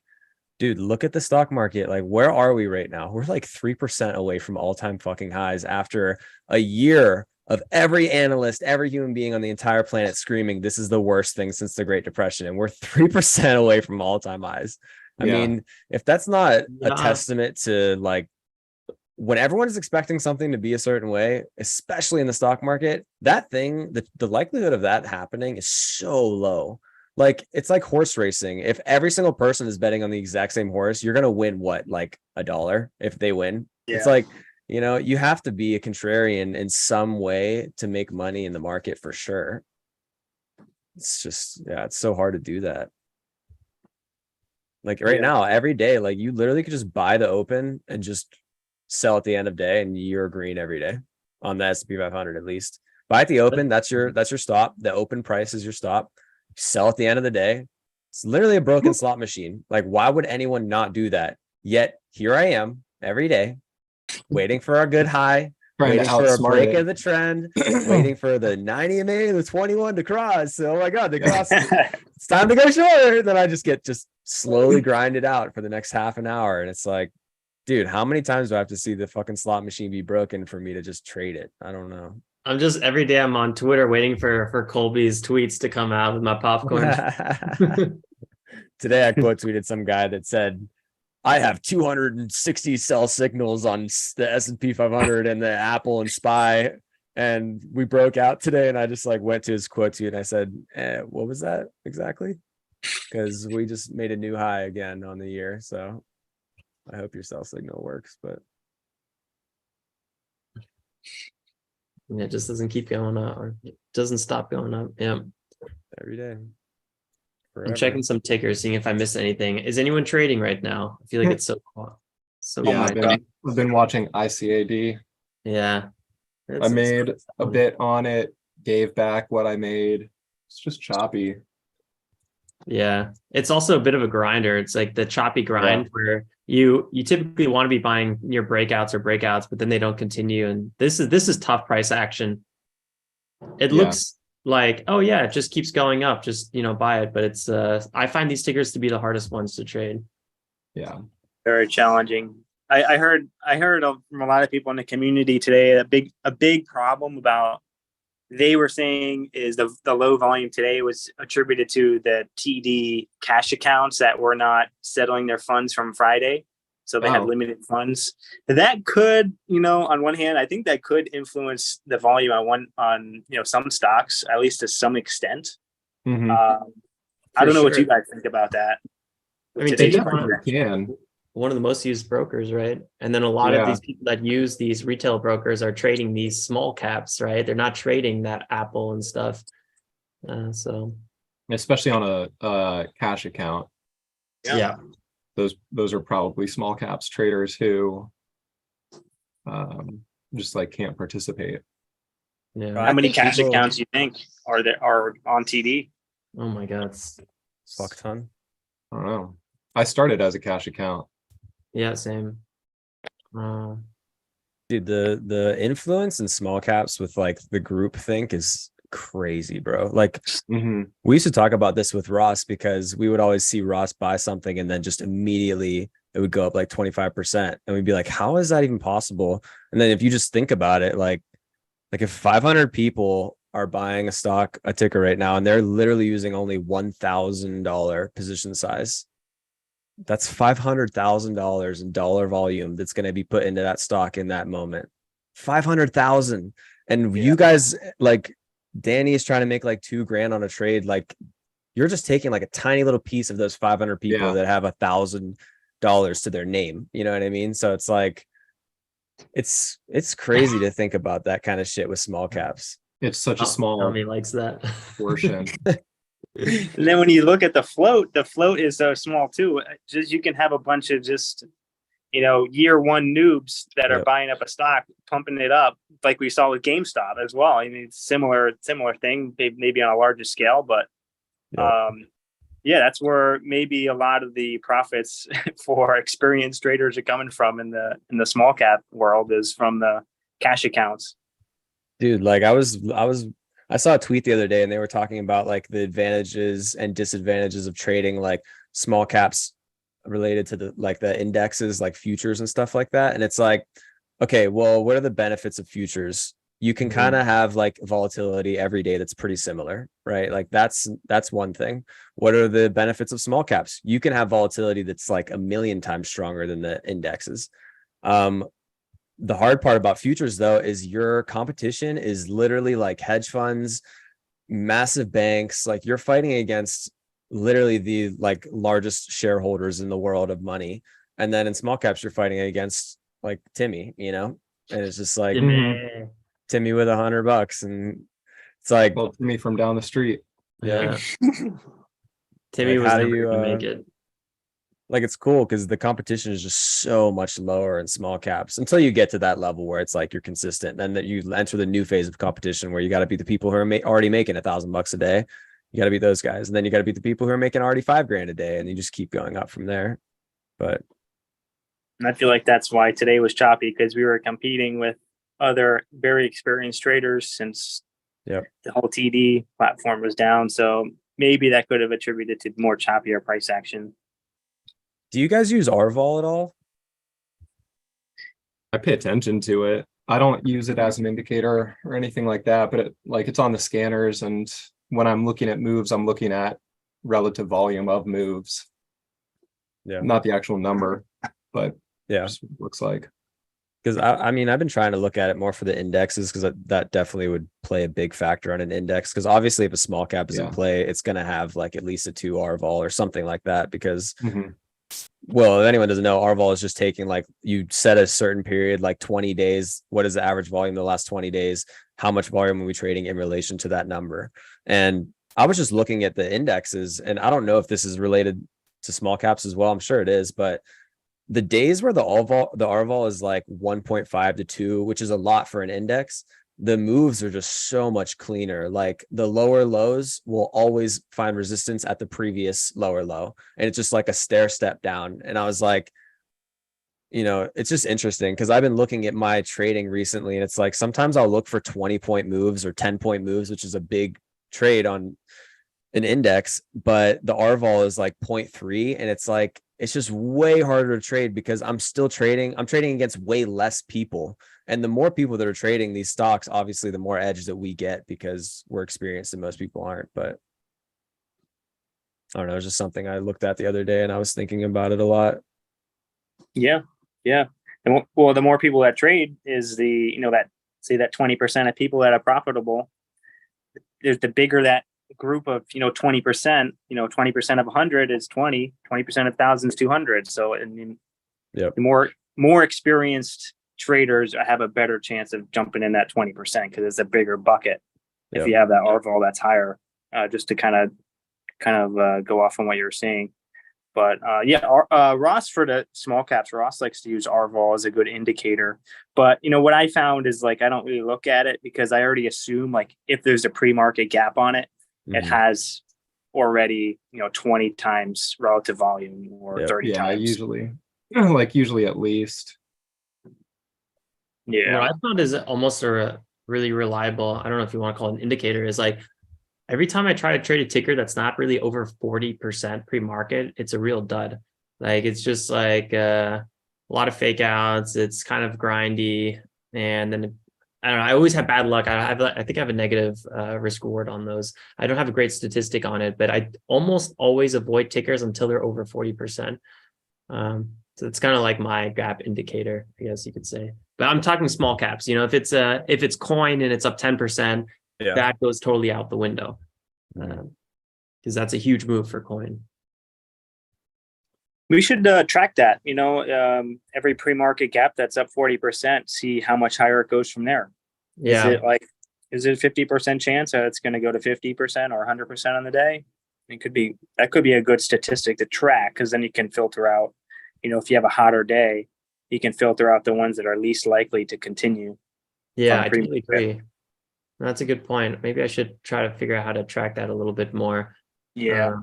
dude, look at the stock market. Like, where are we right now? We're like 3% away from all-time fucking highs after a year of every analyst, every human being on the entire planet screaming, this is the worst thing since the Great Depression. And we're 3% away from all-time highs. I mean, if that's not a Yeah. testament to like, when everyone is expecting something to be a certain way, especially in the stock market, that thing, the likelihood of that happening is so low. Like, it's like horse racing. If every single person is betting on the exact same horse, you're going to win what, like $1 if they win? It's like, you have to be a contrarian in some way to make money in the market for sure. It's just, it's so hard to do that. Like right now, every day, like you literally could just buy the open and just sell at the end of day and you're green every day on the S&P 500 at least. Buy at the open, that's your stop. The open price is your stop. Sell at the end of the day. It's literally a broken slot machine. Like, why would anyone not do that? Yet here I am every day waiting for a good high, Trying to waiting for a outsmart break it. of the trend, waiting for the 90 MA, the 21 to cross. So, oh my God, they crossed. It's time to go short. Then I just get slowly grinded out for the next half an hour. And it's like, dude, how many times do I have to see the fucking slot machine be broken for me to just trade it? I don't know. I'm just every day I'm on Twitter waiting for Colby's tweets to come out with my popcorn. Today I quote tweeted some guy that said, I have 260 sell signals on the S&P 500 and the Apple and SPY. And we broke out today. And I just like went to his quote tweet and I said, what was that exactly? Because we just made a new high again on the year. So I hope your sell signal works, but It just doesn't keep going up, or it doesn't stop going up. Yeah. every day. I'm Forever. checking some tickers, seeing if I missed anything. Is anyone trading right now? I feel like it's so quiet. So Yeah, quiet. I've been watching ICAD. Yeah. I made a bit on it, gave back what I made. It's just choppy. Yeah, it's also a bit of a grinder. It's like the choppy grind where you typically want to be buying your breakouts, but then they don't continue. And this is tough price action. It looks like, oh yeah, it just keeps going up. Just buy it. But it's I find these tickers to be the hardest ones to trade. Yeah. Very challenging. I heard from a lot of people in the community today a big problem about they were saying is the low volume today was attributed to the TD cash accounts that were not settling their funds from Friday. So they had limited funds. That could, on one hand, I think that could influence the volume on some stocks, at least to some extent. Mm-hmm. I don't know what you guys think about that. I mean, They TD definitely can. one of the most used brokers, right? And then a lot of these people that use these retail brokers are trading these small caps, right? They're not trading that Apple and stuff. So Especially on a cash account. yeah. Those are probably small caps traders who just like can't participate. Yeah. How many cash accounts do you think are on TD? Oh my God. Fuck ton. I don't know. I started as a cash account. Yeah, same. Dude, the influence in small caps with like the group think is crazy, bro. Like we used to talk about this with Ross because we would always see Ross buy something and then just immediately it would go up like 25%. And we'd be like, how is that even possible? And then if you just think about it, like if 500 people are buying a ticker right now, and they're literally using only $1,000 position size, that's $500,000 in dollar volume that's going to be put into that stock in that moment. 500,000. And you guys, like Danny is trying to make like $2,000 on a trade. Like you're just taking like a tiny little piece of those 500 people that have $1,000 to their name. You know what I mean? So it's like, It's crazy to think about that kind of shit with small caps. It's such a small Tommy likes that. portion. And then when you look at the float is so small too. Just you can have a bunch of just, year one noobs that are Yep. buying up a stock, pumping it up, like we saw with GameStop as well. I mean, it's similar thing, maybe on a larger scale, but Yep. yeah, that's where maybe a lot of the profits for experienced traders are coming from in the small cap world, is from the cash accounts. Dude, like I saw a tweet the other day and they were talking about like the advantages and disadvantages of trading like small caps related to the indexes, like futures and stuff like that. And it's like, okay, well, what are the benefits of futures? You can kind of have like volatility every day that's pretty similar, right? Like that's one thing. What are the benefits of small caps? You can have volatility that's like 1,000,000 times stronger than the indexes. The hard part about futures though is your competition is literally like hedge funds, massive banks. Like you're fighting against literally the like largest shareholders in the world of money. And then in small caps, you're fighting against like Timmy, and it's just like Timmy with $100. And it's like, Well, to me from down the street. yeah, Timmy Like, was how do never you, gonna make it. like it's cool because the competition is just so much lower in small caps until you get to that level where it's like you're consistent. Then that you enter the new phase of competition where you got to beat the people who are already making $1,000 a day. You got to beat those guys, and then you got to beat the people who are making already $5,000 a day, and you just keep going up from there. But And I feel like that's why today was choppy, because we were competing with other very experienced traders since Yep. the whole TD platform was down. So maybe that could have attributed to more choppier price action. do you guys use RVOL at all? I pay attention to it. I don't use it as an indicator or anything like that, but it's on the scanners, and when I'm looking at moves, I'm looking at relative volume of moves. Yeah. Not the actual number, but Yeah. just looks like. Because I mean, I've been trying to look at it more for the indexes because that definitely would play a big factor on an index. Because obviously, if a small cap is in play, it's going to have like at least a 2 RVOL or something like that. Because, well, if anyone doesn't know, RVOL is just taking like you set a certain period, like 20 days. What is the average volume the last 20 days? How much volume are we trading in relation to that number? And I was just looking at the indexes, and I don't know if this is related to small caps as well. I'm sure it is, but the days where the RVOL is like 1.5 to 2, which is a lot for an index, the moves are just so much cleaner. Like the lower lows will always find resistance at the previous lower low. And it's just like a stair step down. And I was like, it's just interesting because I've been looking at my trading recently, and it's like sometimes I'll look for 20-point moves or 10-point moves, which is a big trade on an index, but the RVOL is like 0.3, and it's like it's just way harder to trade because I'm trading against way less people, and the more people that are trading these stocks, obviously the more edge that we get because we're experienced and most people aren't. But I don't know, it's just something I looked at the other day and I was thinking about it a lot. Yeah. And well, the more people that trade is the, that 20% of people that are profitable. There's the bigger that group of 20%, 20% of 100 is 20 of 1,000 is 200. So I mean, the more experienced traders have a better chance of jumping in that 20% because it's a bigger bucket. If you have that RVOL that's higher, just to kind of go off on what you were saying. But Ross, for the small caps, Ross likes to use RVOL as a good indicator. But what I found is like I don't really look at it because I already assume like if there's a pre-market gap on it, it has already 20 times relative volume or 30 times. Usually at least. What I found is almost a really reliable, I don't know if you want to call it an indicator, is like every time I try to trade a ticker that's not really over 40% pre-market, it's a real dud. Like it's just like a lot of fake outs. It's kind of grindy, and then I don't know. I always have bad luck. I think I have a negative risk reward on those. I don't have a great statistic on it, but I almost always avoid tickers until they're over 40%. So it's kind of like my gap indicator, I guess you could say. But I'm talking small caps. If it's coin and it's up 10%, that goes totally out the window because that's a huge move for coin. We should track that, every pre-market gap that's up 40%, see how much higher it goes from there. Yeah. Is it 50% chance that it's going to go to 50% or 100% on the day? That could be a good statistic to track, because then you can filter out, if you have a hotter day, you can filter out the ones that are least likely to continue. Yeah, I totally agree. That's a good point. Maybe I should try to figure out how to track that a little bit more. Yeah.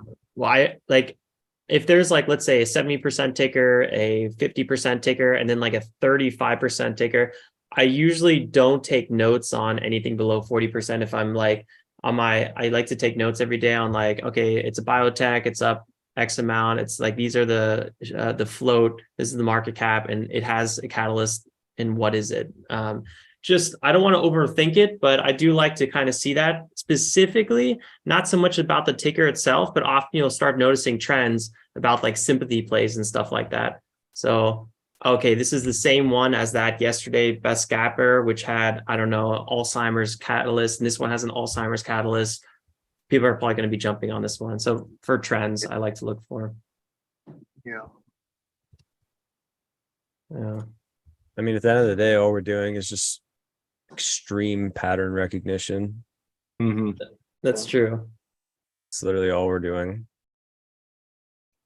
If there's let's say a 70% ticker, a 50% ticker, and then a 35% ticker, I usually don't take notes on anything below 40%. If I'm I like to take notes every day on okay, it's a biotech, it's up X amount. It's these are the float, this is the market cap, and it has a catalyst, and what is it? I don't want to overthink it, but I do like to kind of see that specifically, not so much about the ticker itself, but often you'll start noticing trends about sympathy plays and stuff like that. So, okay, this is the same one as that yesterday best gapper, which had, I don't know, Alzheimer's catalyst, and this one has an Alzheimer's catalyst. People are probably going to be jumping on this one. So for trends, I like to look for. Yeah. Yeah. I mean, at the end of the day, all we're doing is just extreme pattern recognition. Mhm. That's true. It's literally all we're doing.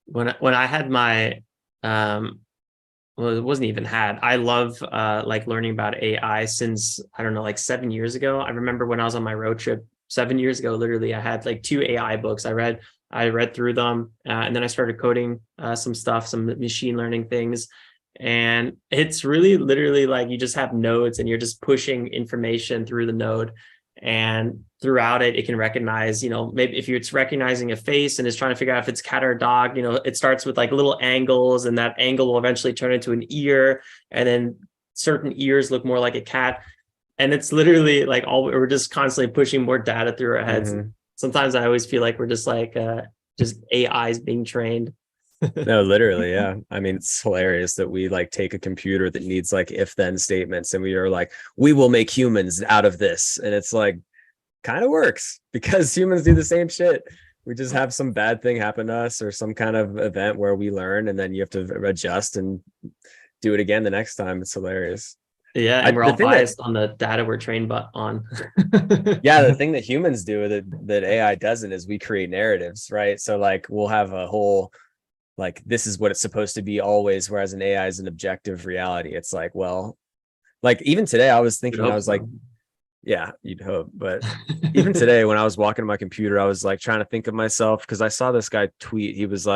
When I had my well, it wasn't even had. I love learning about AI since, I don't know, 7 years ago. I remember when I was on my road trip 7 years ago, literally, I had 2 AI books. I read through them, and then I started coding some stuff, some machine learning things. And it's really literally you just have nodes and you're just pushing information through the node, and throughout it can recognize, maybe if it's recognizing a face and is trying to figure out if it's cat or dog, it starts with little angles, and that angle will eventually turn into an ear, and then certain ears look more like a cat. And it's literally we're just constantly pushing more data through our heads. Mm-hmm. Sometimes I always feel like we're just just AIs being trained. No, literally, yeah. I mean, it's hilarious that we take a computer that needs if then statements, and we are we will make humans out of this, and it's kind of works, because humans do the same shit. We just have some bad thing happen to us, or some kind of event where we learn, and then you have to adjust and do it again the next time. It's hilarious. Yeah, and we're all biased on the data we're trained on. Yeah, the thing that humans do that AI doesn't is we create narratives, right? So we'll have a whole this is what it's supposed to be always, whereas an AI is an objective reality. It's well, even today I was thinking, I was yeah, you'd hope, but even today when I was walking to my computer, I was trying to think of myself, because I saw this guy tweet. He was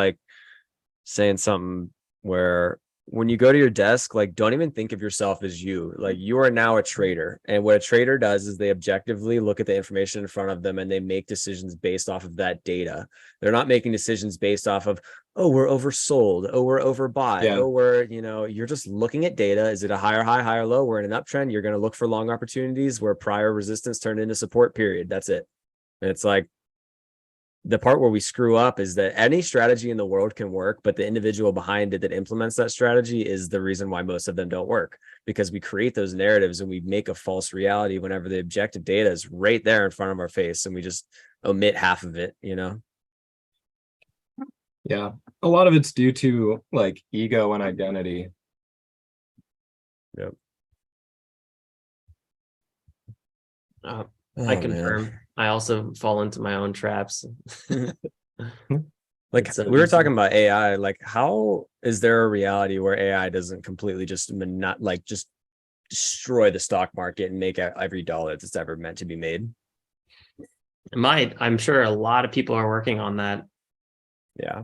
saying something where, when you go to your desk, don't even think of yourself as you. You are now a trader, and what a trader does is they objectively look at the information in front of them, and they make decisions based off of that data. They're not making decisions based off of, oh, we're oversold, oh, we're overbought, Yeah. oh, we're, you're just looking at data. Is it a higher high, higher low? We're in an uptrend. You're going to look for long opportunities where prior resistance turned into support, period. That's it. And it's the part where we screw up is that any strategy in the world can work, but the individual behind it that implements that strategy is the reason why most of them don't work, because we create those narratives and we make a false reality whenever the objective data is right there in front of our face, and we just omit half of it, Yeah, a lot of it's due to ego and identity. Yep. I confirm. Man. I also fall into my own traps. We were talking about AI. How is there a reality where AI doesn't completely just just destroy the stock market and make every dollar that's ever meant to be made? It might. I'm sure a lot of people are working on that. Yeah.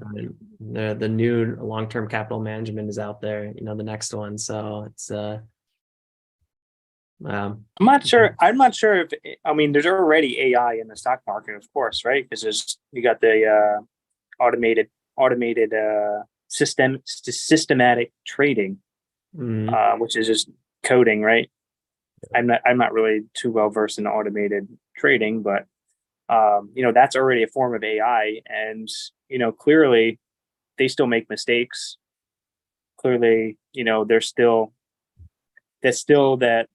The new long-term capital management is out there, the next one. So it's I'm not sure if, there's already AI in the stock market, of course, right? Because you got the automated systematic trading, which is just coding, right? I'm not really too well versed in automated trading, but that's already a form of AI, and clearly they still make mistakes. Clearly, there's still that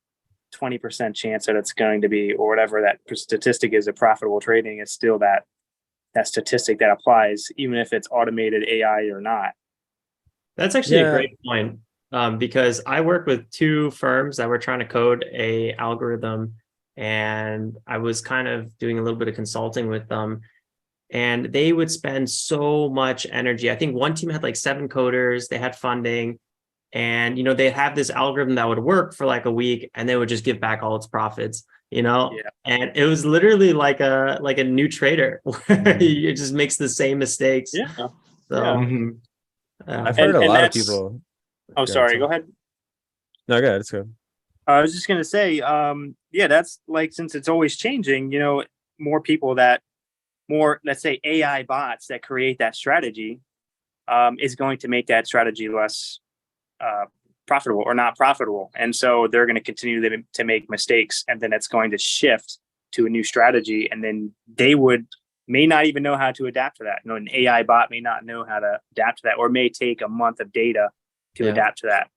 20% chance that it's going to be, or whatever that statistic is, of profitable trading. It's still that statistic that applies, even if it's automated AI or not. That's actually Yeah. a great point. Because I work with two firms that were trying to code a algorithm, and I was kind of doing a little bit of consulting with them, and they would spend so much energy. I think one team had like 7 coders, they had funding, and they have this algorithm that would work for like a week, and they would just give back all its profits. Yeah. And it was literally like a new trader where it just makes the same mistakes. Yeah. So Mhm. I've heard a And lot of that's- people. Oh, sorry. Go ahead. No, go ahead. It's good. I was just gonna say, yeah, that's like, since it's always changing, more people let's say AI bots that create that strategy, is going to make that strategy less profitable or not profitable, and so they're going to continue to make mistakes, and then it's going to shift to a new strategy, and then they may not even know how to adapt to that. An AI bot may not know how to adapt to that, or may take a month of data to adapt to that.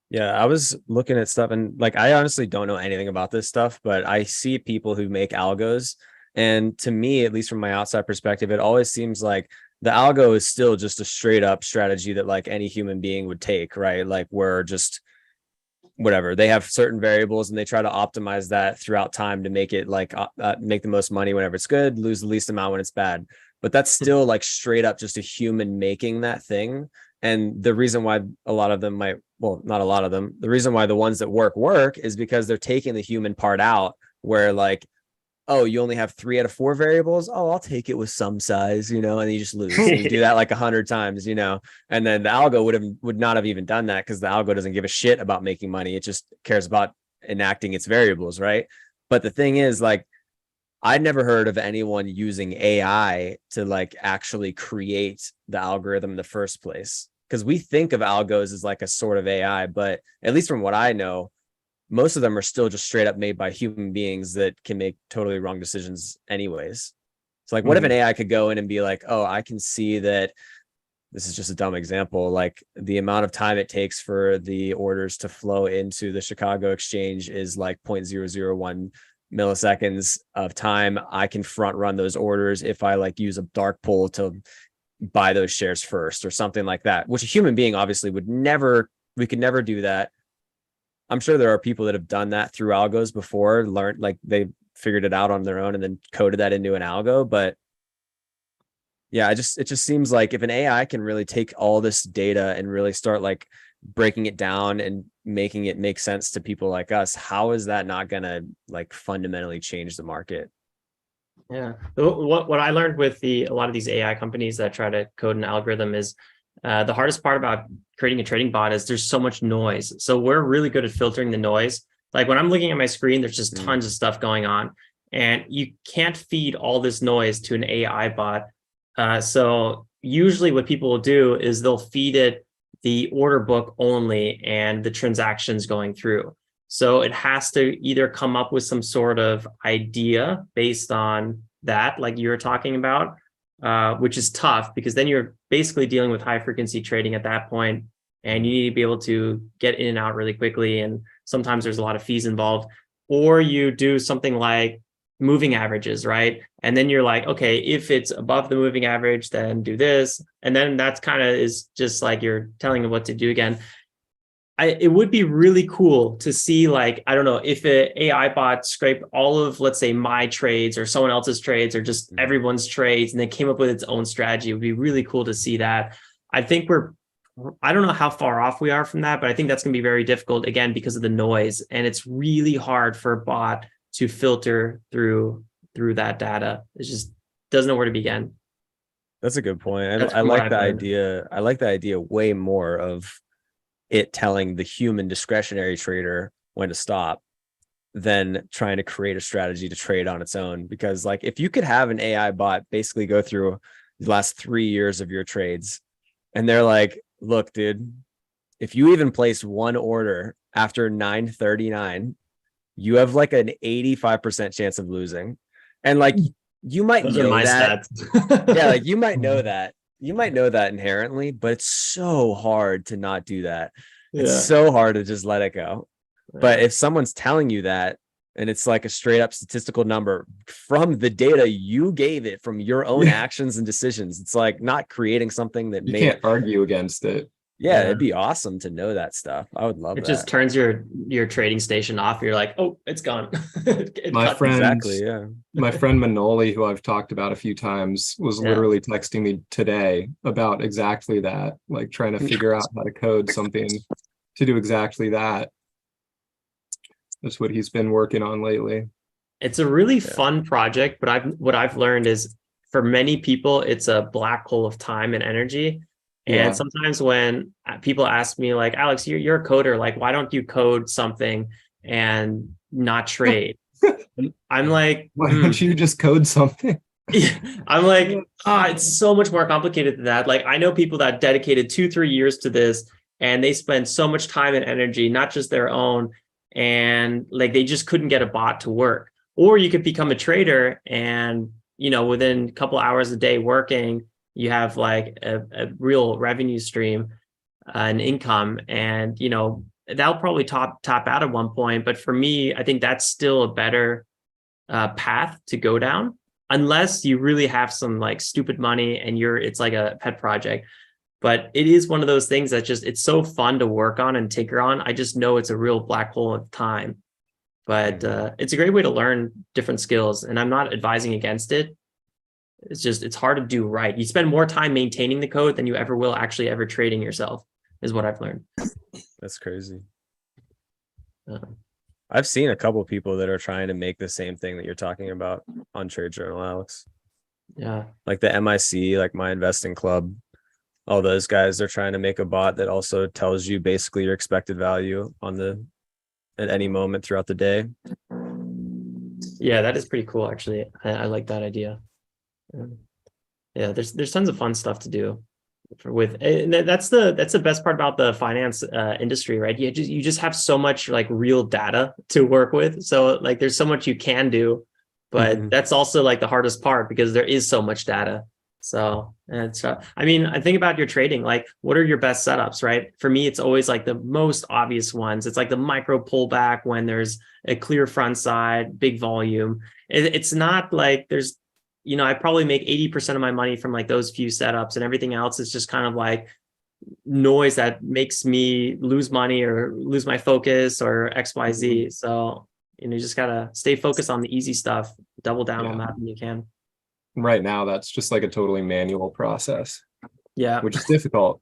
Yeah, I was looking at stuff, and like I honestly don't know anything about this stuff, but I see people who make algos, and to me, at least from my outside perspective, it always seems like the algo is still just a straight up strategy that like any human being would take, right? Like we're just whatever, they have certain variables and they try to optimize that throughout time to make it like make the most money whenever it's good, lose the least amount when it's bad. But that's still like straight up just a human making that thing. And the reason why a lot of them not a lot of them, the reason why the ones that work is because they're taking the human part out, where like, oh, you only have 3 out of 4 variables. Oh, I'll take it with some size, and you just lose. And you do that like 100 times, and then the algo would not have even done that, because the algo doesn't give a shit about making money. It just cares about enacting its variables, right? But the thing is, like, I'd never heard of anyone using AI to like actually create the algorithm in the first place, because we think of algos as like a sort of AI, but at least from what I know, most of them are still just straight up made by human beings that can make totally wrong decisions anyways. So like, what if an AI could go in and be like, oh, I can see that, this is just a dumb example, like the amount of time it takes for the orders to flow into the Chicago exchange is like 0.001 milliseconds of time. I can front run those orders if I like use a dark pool to buy those shares first, or something like that, which a human being obviously we could never do that. I'm sure there are people that have done that through algos before, learned, like they figured it out on their own and then coded that into an algo. But yeah, it just seems like if an AI can really take all this data and really start like breaking it down and making it make sense to people like us, how is that not gonna like fundamentally change the market? Yeah. What I learned with a lot of these AI companies that try to code an algorithm is the hardest part about creating a trading bot is there's so much noise. So we're really good at filtering the noise. Like when I'm looking at my screen, there's just tons of stuff going on, and you can't feed all this noise to an AI bot. So usually what people will do is they'll feed it the order book only and the transactions going through. So it has to either come up with some sort of idea based on that, like you were talking about, which is tough because then you're basically dealing with high frequency trading at that point, and you need to be able to get in and out really quickly. And sometimes there's a lot of fees involved. Or you do something like moving averages, right? And then you're like, okay, if it's above the moving average, then do this. And then that's kind of is just like you're telling them what to do again. It would be really cool to see, like, I don't know, if an AI bot scraped all of, let's say, my trades or someone else's trades or just everyone's trades and then came up with its own strategy. It would be really cool to see that. I think I don't know how far off we are from that, but I think that's going to be very difficult, again, because of the noise. And it's really hard for a bot to filter through that data. It just doesn't know where to begin. That's a good point. I like the idea. I like the idea way more of it telling the human discretionary trader when to stop than trying to create a strategy to trade on its own. Because like, if you could have an AI bot basically go through the last 3 years of your trades, and they're like, look, dude, if you even place one order after 9:39, you have like an 85% chance of losing. And like, you might know that. Yeah, like you might know that. You might know that inherently, but it's so hard to not do that. It's so hard to just let it go. But if someone's telling you that, and it's like a straight up statistical number from the data you gave it from your own actions and decisions. It's like not creating something that You may can't argue against it. Yeah, Yeah. it'd be awesome to know that stuff. I would love It that. just turns your trading station off. You're like, oh, it's gone. It My cut- friend, Exactly, yeah. my friend Manoli, who I've talked about a few times, was Yeah. literally texting me today about exactly that, like trying to figure out how to code something to do exactly that. That's what he's been working on lately. It's a really fun project, but what I've learned is for many people, it's a black hole of time and energy. And Yeah. sometimes when people ask me like, Alex, you're a coder, like, why don't you code something and not trade? I'm like, Why don't you just code something? I'm like, it's so much more complicated than that. Like, I know people that dedicated 2-3 years to this and they spend so much time and energy, not just their own, and like they just couldn't get a bot to work. Or you could become a trader and, you know, within a couple hours a day working, you have like a real revenue stream, an income, and, you know, that'll probably top out at one point. But for me, I think that's still a better path to go down, unless you really have some like stupid money and it's like a pet project. But it is one of those things that just, it's so fun to work on and tinker on. I just know it's a real black hole of time, but it's a great way to learn different skills, and I'm not advising against it. It's just, it's hard to do right. You spend more time maintaining the code than you ever will actually ever trading yourself, is what I've learned. That's crazy. Uh, I've seen a couple of people that are trying to make the same thing that you're talking about on TradeJournal, Alex. yeah. Like the MIC, like My Investing Club, all those guys, they're trying to make a bot that also tells you basically your expected value on at any moment throughout the day. Yeah, that is pretty cool, actually. I like that idea. Yeah, there's tons of fun stuff to do and that's the best part about the finance industry, right? You just have so much like real data to work with. So like there's so much you can do, but that's also like the hardest part because there is so much data. So it's I mean, I think about your trading, like what are your best setups, right? For me, it's always like the most obvious ones. It's like the micro pullback when there's a clear front side, big volume. It's not like there's, you know, I probably make 80% of my money from like those few setups, and everything else is just kind of like noise that makes me lose money or lose my focus or XYZ. So, you know, you just gotta stay focused on the easy stuff, double down on that when you can. Right now, that's just like a totally manual process. Yeah. Which is difficult.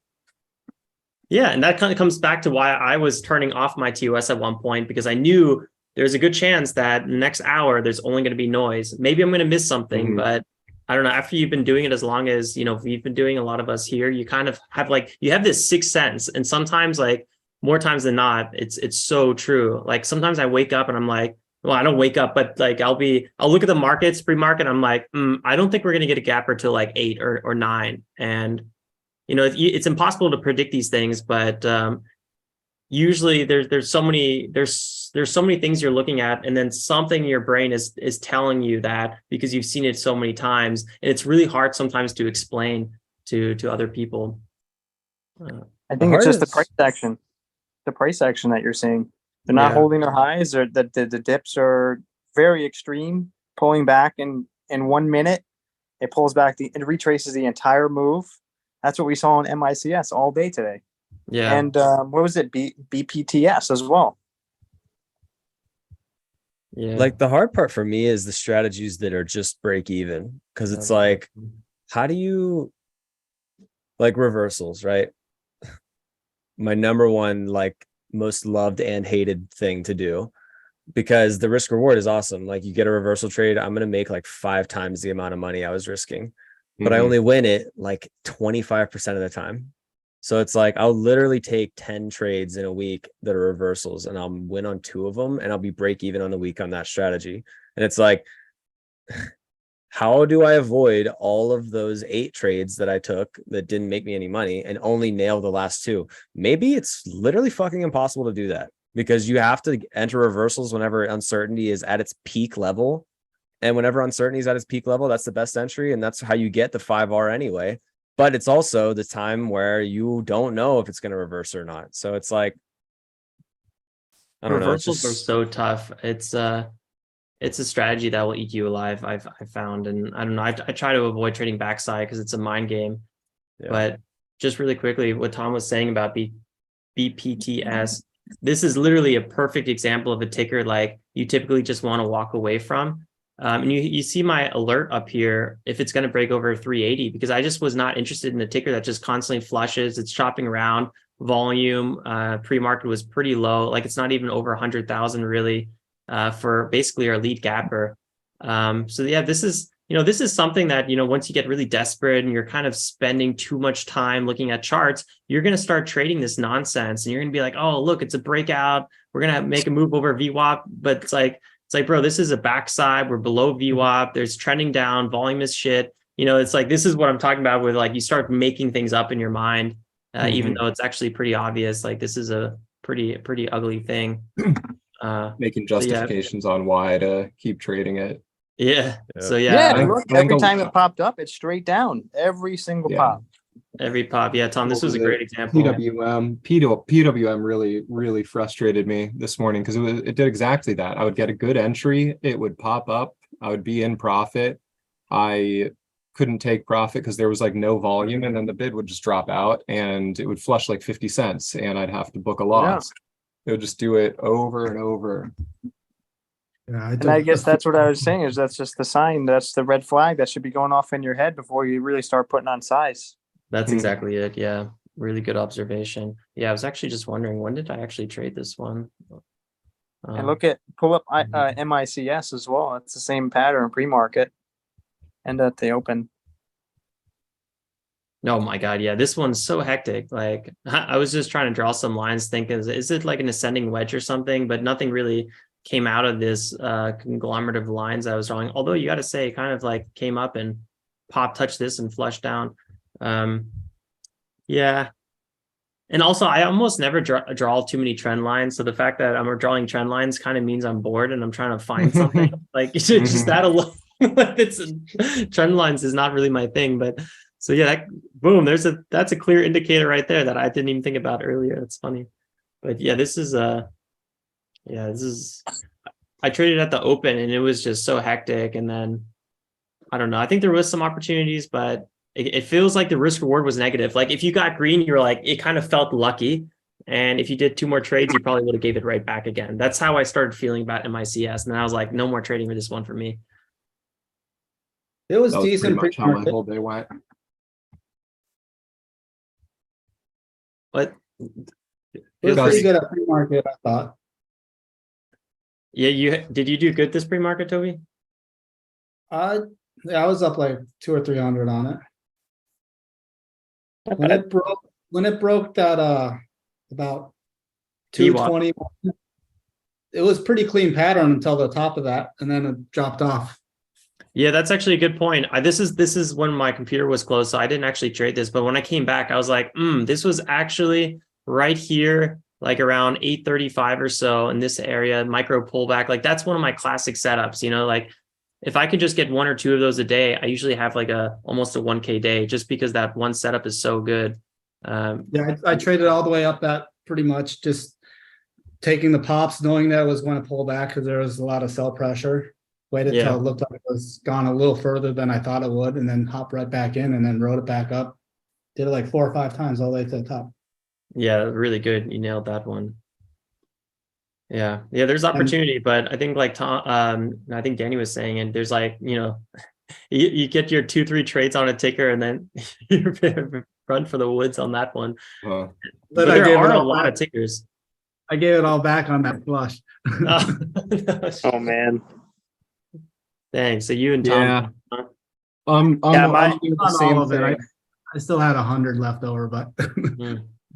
Yeah. And that kind of comes back to why I was turning off my TOS at one point, because I knew there's a good chance that the next hour there's only going to be noise. Maybe I'm going to miss something, but I don't know. After you've been doing it as long as, you know, we've been doing, a lot of us here, you kind of have like, you have this sixth sense. And sometimes, like more times than not, it's so true. Like sometimes I wake up and I'm like, well, I don't wake up, but like I'll look at the markets, pre-market. I'm like, I don't think we're going to get a gapper till like 8 or 9. And, you know, it's impossible to predict these things, but usually there's so many things you're looking at, and then something in your brain is telling you that because you've seen it so many times, and it's really hard sometimes to explain to other people. I think it's just the price action that you're seeing. They're not holding their highs, or the dips are very extreme, pulling back in 1 minute. It pulls back, it retraces the entire move. That's what we saw on MICS all day today. Yeah. And what was it? BPTS as well. Yeah. Like the hard part for me is the strategies that are just break even, because it's like, how do you, like reversals, right? My number one, like most loved and hated thing to do, because the risk reward is awesome. Like you get a reversal trade, I'm going to make like 5 times the amount of money I was risking, but I only win it like 25% of the time. So it's like, I'll literally take 10 trades in a week that are reversals, and I'll win on 2 of them, and I'll be break even on the week on that strategy. And it's like, how do I avoid all of those 8 trades that I took that didn't make me any money and only nail the last 2? Maybe it's literally fucking impossible to do that, because you have to enter reversals whenever uncertainty is at its peak level. And whenever uncertainty is at its peak level, that's the best entry. And that's how you get the 5R anyway. But it's also the time where you don't know if it's going to reverse or not. So it's like, I don't know. Reversals are so tough. It's it's a strategy that will eat you alive. I've found, and I don't know. I try to avoid trading backside because it's a mind game. Yeah. But just really quickly, what Tom was saying about BPTS, this is literally a perfect example of a ticker like you typically just want to walk away from. And you see my alert up here if it's going to break over 380, because I just was not interested in a ticker that just constantly flushes. It's chopping around. Volume pre-market was pretty low, like it's not even over 100,000 really for basically our lead gapper. So yeah, this is something that, once you get really desperate and you're kind of spending too much time looking at charts, you're going to start trading this nonsense and you're going to be like, oh, look, it's a breakout. We're going to make a move over VWAP, but it's like, bro, this is a backside. We're below VWAP. There's trending down. Volume is shit. It's like, this is what I'm talking about with like, you start making things up in your mind, even though it's actually pretty obvious. Like this is a pretty ugly thing. Making justifications on why to keep trading it. Yeah. So Yeah, I look, think every a time lot- it popped up, it's straight down. Every single Yeah. pop. every pop. Yeah, Tom, this was a great example. PWM really frustrated me this morning because it did exactly that. I would get a good entry, it would pop up, I would be in profit. I couldn't take profit because there was like no volume, and then the bid would just drop out and it would flush like 50 cents and I'd have to book a loss. It would just do it over and over. Yeah, And I guess that's what I was saying is that's just the sign. That's the red flag that should be going off in your head before you really start putting on size. That's exactly it. Yeah. Really good observation. Yeah. I was actually just wondering, when did I actually trade this one? And pull up MICS as well. It's the same pattern pre-market and at the open. Oh my God. Yeah. This one's so hectic. Like I was just trying to draw some lines thinking, is it like an ascending wedge or something? But nothing really came out of this conglomerate of lines I was drawing. Although you got to say, it kind of like came up and touched this and flushed down. Yeah. And also I almost never draw too many trend lines. So the fact that I'm drawing trend lines kind of means I'm bored and I'm trying to find something like it's just that alone. Trend lines is not really my thing, but so yeah, boom, that's a clear indicator right there that I didn't even think about earlier. It's funny, but yeah, I traded at the open and it was just so hectic. And then I don't know, I think there was some opportunities, but it feels like the risk reward was negative. Like if you got green, you're like, it kind of felt lucky. And if you did 2 more trades, you probably would have gave it right back again. That's how I started feeling about MICS. And then I was like, no more trading for this one for me. It was That was decent. pretty much how my pre-market. whole day went. But It was Guys- pretty good at pre-market, I thought. yeah, did you do good this pre-market, Toby? Yeah, I was up like 200 or 300 on it. When it broke that about 220, it was pretty clean pattern until the top of that, and then it dropped off. Yeah, that's actually a good point. This is when my computer was closed, so I didn't actually trade this. But when I came back, I was like, this was actually right here, like around 835 or so in this area, micro pullback. Like that's one of my classic setups, like if I could just get 1 or 2 of those a day, I usually have like almost a 1K day just because that one setup is so good. Yeah, I traded all the way up that pretty much just taking the pops, knowing that it was going to pull back because there was a lot of sell pressure. Waited till it looked like it was gone a little further than I thought it would, and then hopped right back in and then rode it back up. Did it like 4 or 5 times all the way to the top. Yeah, really good. You nailed that one. Yeah, there's opportunity, but I think like Tom, I think Danny was saying, and there's like, you get your 2-3 trades on a ticker and then you run for the woods on that one. But there are a lot of tickers. I gave it all back on that flush. Oh man. Dang. So you and Tom. Yeah. I'm my- doing the same of it. I still had 100 left over, but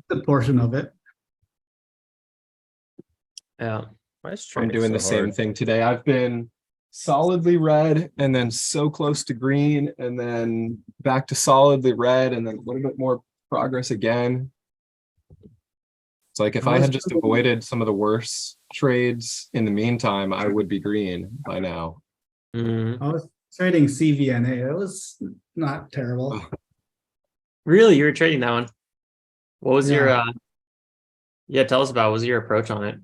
a portion of it. Yeah. I'm doing the same thing today. I've been solidly red and then so close to green and then back to solidly red and then a little bit more progress again. It's like if I had just avoided some of the worst trades in the meantime, I would be green by now. I was trading CVNA. It was not terrible. Really? You were trading that one? What was your tell us about, what was your approach on it?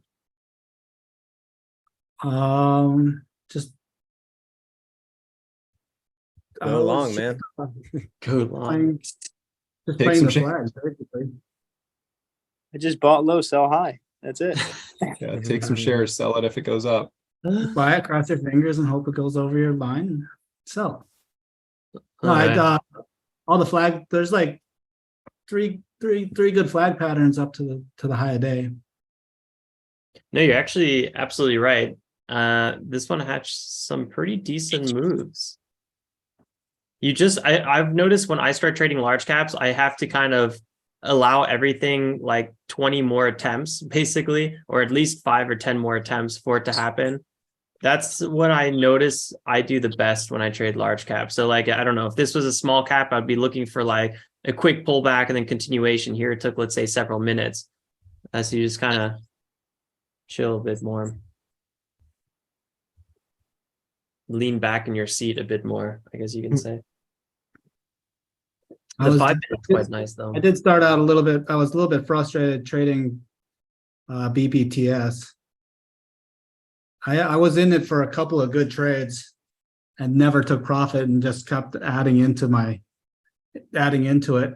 Just Go long, man. Go long. Playing, just Take playing some the shit. flags, basically. I just bought low, sell high. That's it. Yeah, take some shares, sell it if it goes up. Buy it, cross your fingers, and hope it goes over your line. And sell. No, Alright. all the flag. There's like three good flag patterns up to the high of day. No, you're actually absolutely right. This one hatched some pretty decent moves. I've noticed when I start trading large caps, I have to kind of allow everything like 20 more attempts, basically, or at least 5 or 10 more attempts for it to happen. That's what I notice I do the best when I trade large cap. So like, I don't know, if this was a small cap, I'd be looking for like a quick pullback and then continuation. Here it took, let's say, several minutes. So you just kind of chill a bit more. Lean back in your seat a bit more, I guess you can say. The 5 minutes quite nice though. I did start out a little bit. I was a little bit frustrated trading BPTS. I was in it for a couple of good trades and never took profit and just kept adding into it.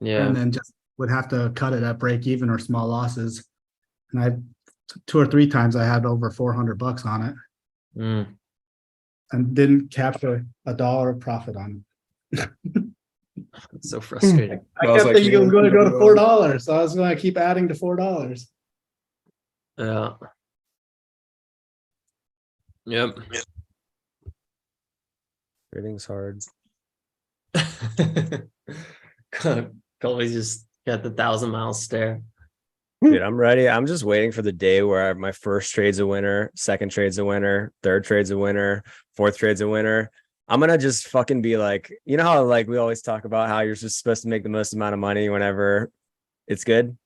Yeah. And then just would have to cut it at break even or small losses. And I 2 or 3 times I had over $400 on it. And didn't capture $1 of profit on it. It's so frustrating. I kept thinking it was going to go to $4, so I was going to keep adding to $4. Yeah. Yep. Trading's hard. Colby's just got the 1,000-mile stare. Dude, I'm ready. I'm just waiting for the day where my first trade's a winner, second trade's a winner, third trade's a winner, fourth trade's a winner. I'm gonna just fucking be like, you know how like we always talk about how you're just supposed to make the most amount of money whenever it's good.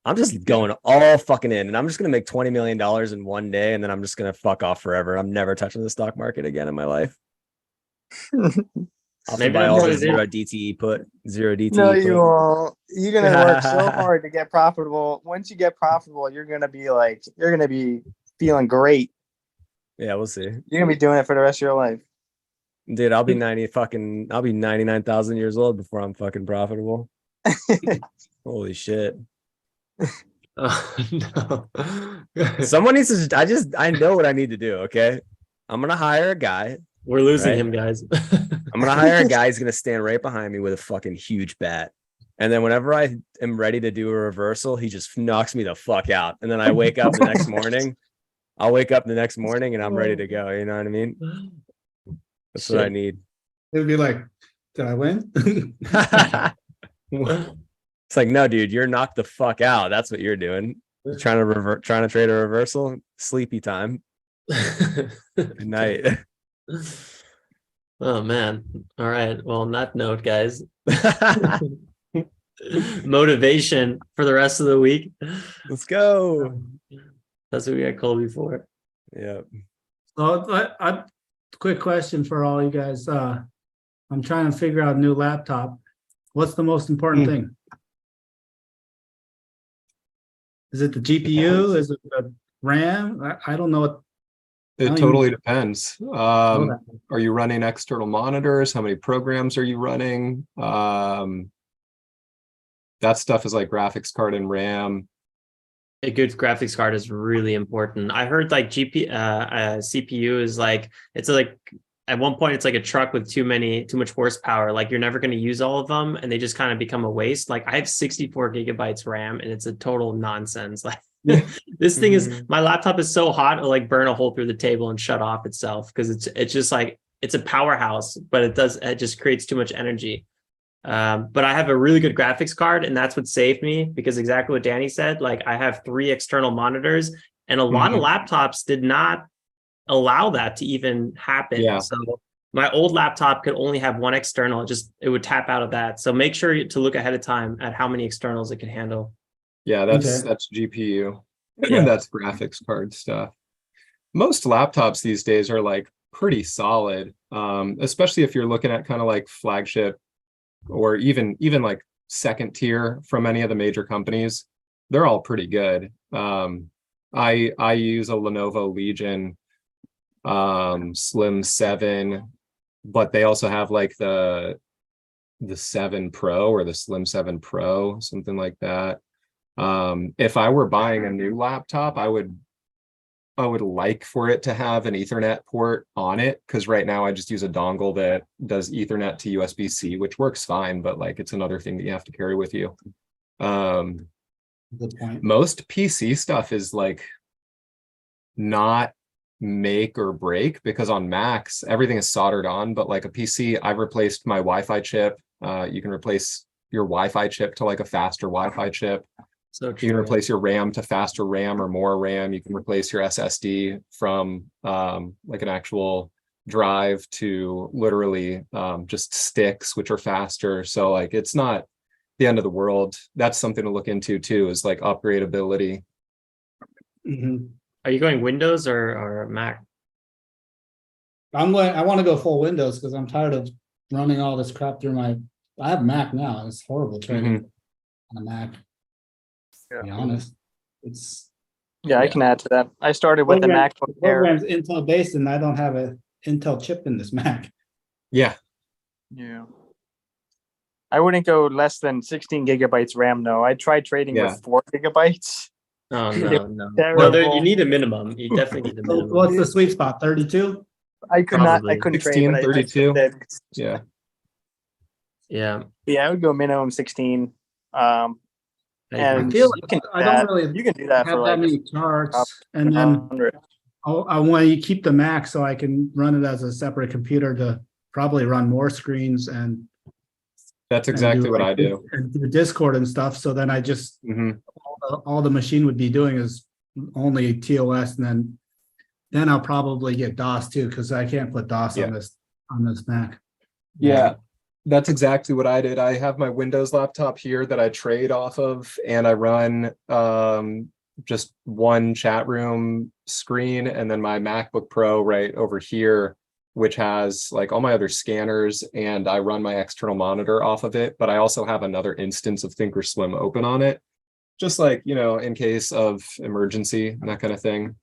I'm just going all fucking in, and I'm just gonna make $20 million in one day, and then I'm just gonna fuck off forever. I'm never touching the stock market again in my life. I'll Maybe buy that's all what the it is. zero DTE put, zero DTE. No, put. you won't. You're gonna work so hard to get profitable. Once you get profitable, you're gonna be feeling great. Yeah, we'll see. You're gonna be doing it for the rest of your life. Dude, I'll be 99,000 years old before I'm fucking profitable. Holy shit. Oh, no. Someone needs to, I know what I need to do, okay? I'm gonna hire a guy. We're losing Right. him, guys. I'm gonna hire a guy who's gonna stand right behind me with a fucking huge bat. And then whenever I am ready to do a reversal, he just knocks me the fuck out. And then I wake up the next morning. I'll wake up the next morning and I'm ready to go. You know what I mean? That's what I need. It would be like, did I win? It's like, no, dude, you're knocked the fuck out. That's what you're doing. You're trying to trade a reversal. Sleepy time. Good night. Oh man. All right. Well, on that note, guys, motivation for the rest of the week. Let's go. That's what we got Colby for. Yeah. So quick question for all you guys. I'm trying to figure out a new laptop. What's the most important thing? Is it the GPU? Is it the RAM? I don't know what. It totally depends. Are you running external monitors? How many programs are you running? That stuff is like graphics card and RAM. A good graphics card is really important. I heard like CPU is like, it's like at one point it's like a truck with too much horsepower. Like you're never going to use all of them and they just kind of become a waste. Like I have 64 gigabytes RAM and it's a total nonsense. Like this thing is, my laptop is so hot it'll like burn a hole through the table and shut off itself because it's just like, it's a powerhouse, but it just creates too much energy. But I have a really good graphics card and that's what saved me because exactly what Danny said, like I have 3 external monitors and a lot of laptops did not allow that to even happen. Yeah. So my old laptop could only have 1 external, it would tap out of that. So make sure to look ahead of time at how many externals it can handle. Yeah, that's GPU. Yeah. That's graphics card stuff. Most laptops these days are like pretty solid, especially if you're looking at kind of like flagship or even like second tier from any of the major companies. They're all pretty good. I use a Lenovo Legion Slim 7 but they also have like the 7 Pro or the Slim 7 Pro, something like that. If I were buying a new laptop, I would like for it to have an Ethernet port on it, because right now I just use a dongle that does Ethernet to USB-C, which works fine, but like it's another thing that you have to carry with you. Good point. Most PC stuff is like not make or break, because on Macs everything is soldered on, but like a PC, I've replaced my Wi-Fi chip. You can replace your Wi-Fi chip to like a faster Wi-Fi chip. So You can replace your RAM to faster RAM or more RAM. You can replace your SSD from like an actual drive to literally just sticks, which are faster. So like it's not the end of the world. That's something to look into too, is like upgradability. Mhm. Are you going Windows or Mac? I want to go full Windows because I'm tired of running all this crap through I have Mac now, and it's horrible trading on a Mac. To be honest, it's Yeah, I can add to that. I started with the MacBook Air. program's Intel based, and I don't have a Intel chip in this Mac. Yeah. Yeah. I wouldn't go less than 16 gigabytes RAM though. I tried trading with 4 gigabytes. Oh no, no. Terrible. No, you need a minimum. You definitely need a So minimum. what's the sweet spot? 32? I Probably. couldn't 16, trade, but 32. I Yeah. Yeah. Yeah, I would go minimum 16. And I feel you can I don't really you can do that have for that like many charts, and then 100. I want to keep the Mac so I can run it as a separate computer to probably run more screens and That's exactly what I do. And do Discord and stuff. So then I just all the machine would be doing is only TOS, and then I'll probably get DOS too, because I can't put DOS on this Mac. Yeah, that's exactly what I did. I have my Windows laptop here that I trade off of, and I run just one chat room screen, and then my MacBook Pro right over here, which has like all my other scanners, and I run my external monitor off of it. But I also have another instance of Thinkorswim open on it, just like, you know, in case of emergency and that kind of thing.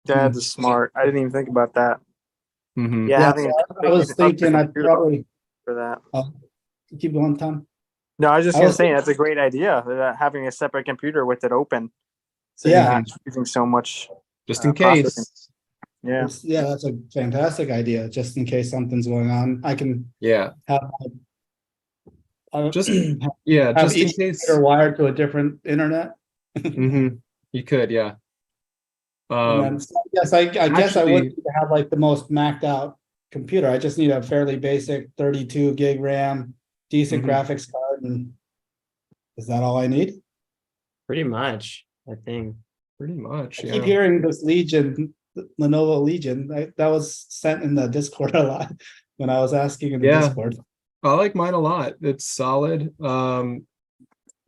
That's smart. I didn't even think about that. Mhm. Yeah, Yeah, having I was thinking I'd probably for that. keep going, Tom. No, I was just I gonna was say that's a great idea. Having a separate computer with it open. So Yeah. you're not using so much. Just in processing. case. Yeah. Yeah, that's a fantastic idea. Just in case something's going on, I can Yeah. have Just have yeah, just in each case. computer wired to a different internet. You could, yeah. And then, so I guess I actually- wouldn't need to have like the most maxed out computer. I just need a fairly basic 32 gig RAM, decent graphics card, and is that all I need? Pretty much, I think. Pretty much, I yeah. keep hearing this Lenovo Legion. That was sent in the Discord a lot when I was asking in the Discord. I like mine a lot. It's solid.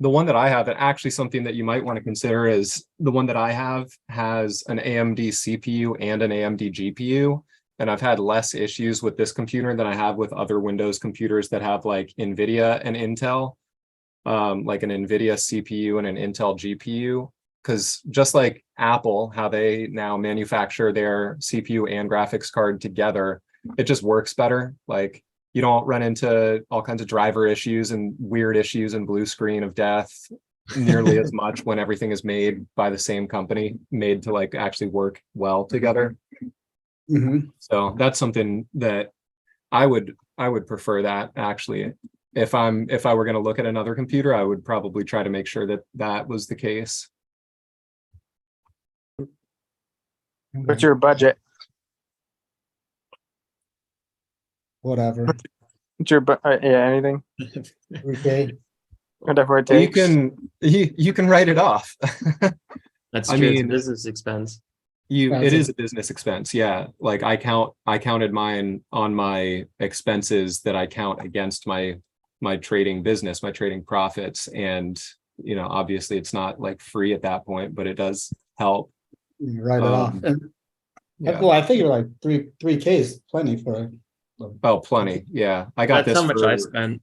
The one that I have, and actually something that you might want to consider, is the one that I have has an AMD CPU and an AMD GPU. And I've had less issues with this computer than I have with other Windows computers that have like NVIDIA and Intel, like an NVIDIA CPU and an Intel GPU. Because just like Apple, how they now manufacture their CPU and graphics card together, it just works better. Like, you don't run into all kinds of driver issues and weird issues and blue screen of death nearly as much when everything is made by the same company, made to like actually work well together. So that's something that I would prefer, that actually. If I were going to look at another computer, I would probably try to make sure that that was the case. What's your budget? Whatever. What's your anything? Okay. Whatever it Well, takes. you can write it off. That's I true. It's a mean, business expense. It is a business expense. Yeah. Like I counted mine on my expenses that I count against my trading business, my trading profits. And, you know, obviously it's not like free at that point, but it does help. Write it off. And Yeah. well, I figure like 3K is plenty for it. Oh, plenty. Yeah. I got That's this how much I spent.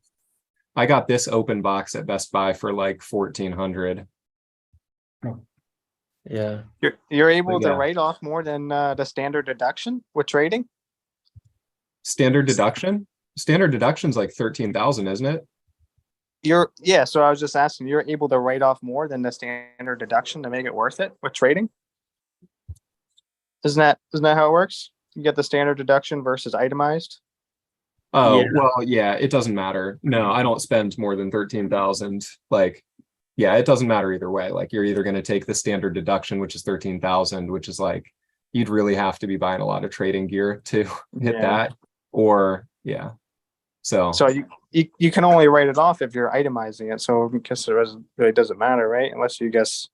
I got this open box at Best Buy for like $1,400. Yeah. You're able to Yeah. write off more than the standard deduction with trading? Standard deduction's like 13,000, isn't it? Yeah, so I was just asking, you're able to write off more than the standard deduction to make it worth it with trading? Isn't that how it works? You get the standard deduction versus itemized? Oh, Yeah. well, yeah, it doesn't matter. No, I don't spend more than 13,000. Like, yeah, it doesn't matter either way. Like, you're either going to take the standard deduction, which is 13,000, which is like, you'd really have to be buying a lot of trading gear to hit that, or yeah. So you can only write it off if you're itemizing it. So I guess it really doesn't matter, right? Unless you guess.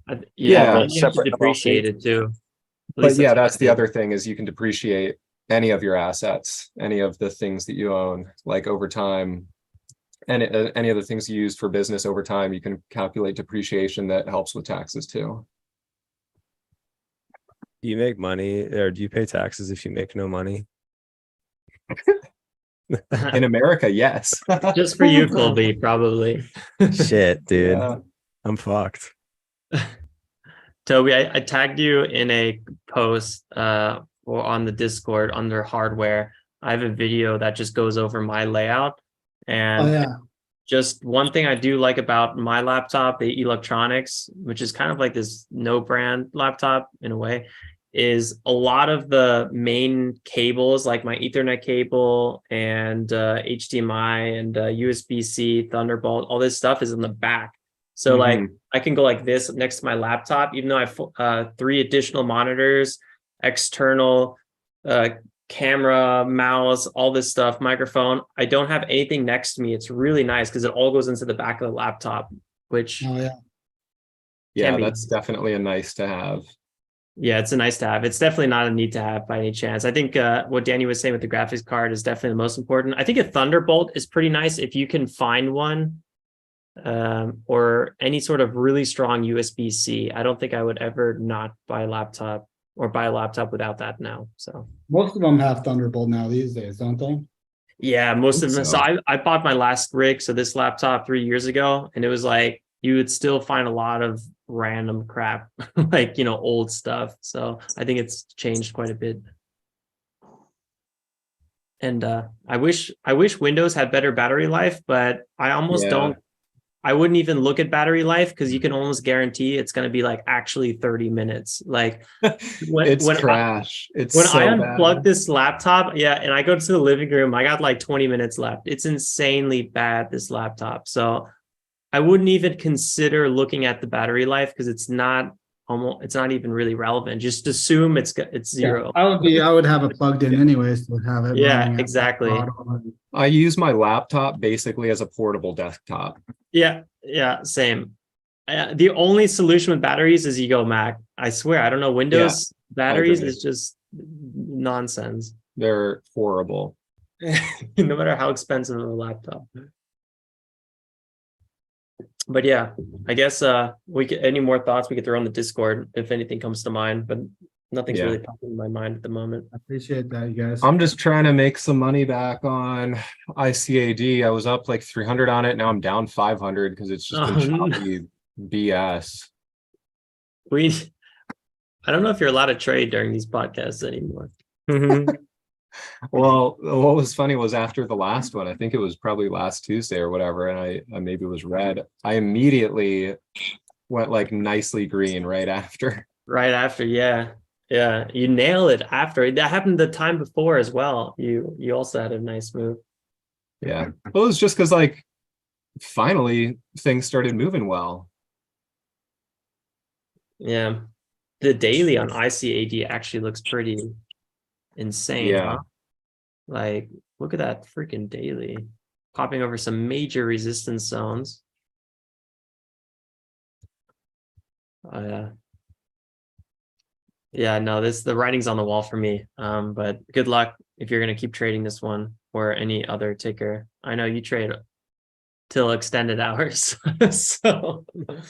Yeah, but but you have to separate depreciate it too. At But least yeah, what I that's the think. other thing is you can depreciate any of your assets, any of the things that you own, like over time, and any of the things you use for business over time, you can calculate depreciation that helps with taxes too. Do you make money or do you pay taxes if you make no money? In America, yes. Just for you, Colby, probably. Shit, dude. Yeah. I'm fucked. Toby, I tagged you in a post or on the Discord under hardware. I have a video that just goes over my layout. And Oh, yeah. just one thing I do like about my laptop, the electronics, which is kind of like this no brand laptop in a way, is a lot of the main cables, like my Ethernet cable and HDMI and USB-C, Thunderbolt, all this stuff is in the back. So like I can go like this next to my laptop, even though I have 3 additional monitors, external camera, mouse, all this stuff, microphone. I don't have anything next to me. It's really nice because it all goes into the back of the laptop, which yeah, that's definitely a nice to have. Yeah, it's a nice to have. It's definitely not a need to have by any chance. I think what Danny was saying with the graphics card is definitely the most important. I think a Thunderbolt is pretty nice if you can find one, or any sort of really strong USB-C. I don't think I would ever not buy a laptop or buy a laptop without that now. So Most of them have Thunderbolt now these days, don't they? yeah, most of them. So. So I bought my last rig, so this laptop 3 years ago, and it was like you would still find a lot of random crap, like, you know, old stuff. So I think it's changed quite a bit. And I wish Windows had better battery life, but I almost don't. I wouldn't even look at battery life because you can almost guarantee it's going to be like actually 30 minutes. Like when trash. I unplug this laptop, and I go to the living room, I got like 20 minutes left. It's insanely bad, this laptop. So I wouldn't even consider looking at the battery life because it's not even really relevant. Just assume it's zero. Yeah, I would have it plugged in anyways to have it. Yeah, exactly. I use my laptop basically as a portable desktop. Yeah, same. The only solution with batteries is you go Mac. I swear, I don't know. Windows batteries is just nonsense. They're horrible. No matter how expensive of a laptop. But yeah, I guess any more thoughts we could throw on the Discord if anything comes to mind, but nothing's really popping in my mind at the moment. I appreciate that, you guys. I'm just trying to make some money back on ICAD. I was up like 300 on it. Now I'm down 500 because it's just been choppy BS. I don't know if you're allowed to trade during these podcasts anymore. Well, what was funny was after the last one, I think it was probably last Tuesday or whatever, and I maybe was red. I immediately went like nicely green right after. Right after, yeah. You nail it after. That happened the time before as well. You also had a nice move. Yeah, it was just because like finally things started moving well. Yeah, the daily on ICAD actually looks pretty insane. Yeah. Huh? Like, look at that freaking daily. Popping over some major resistance zones. Yeah, no, the writing's on the wall for me. But good luck if you're gonna keep trading this one or any other ticker. I know you trade till extended hours. So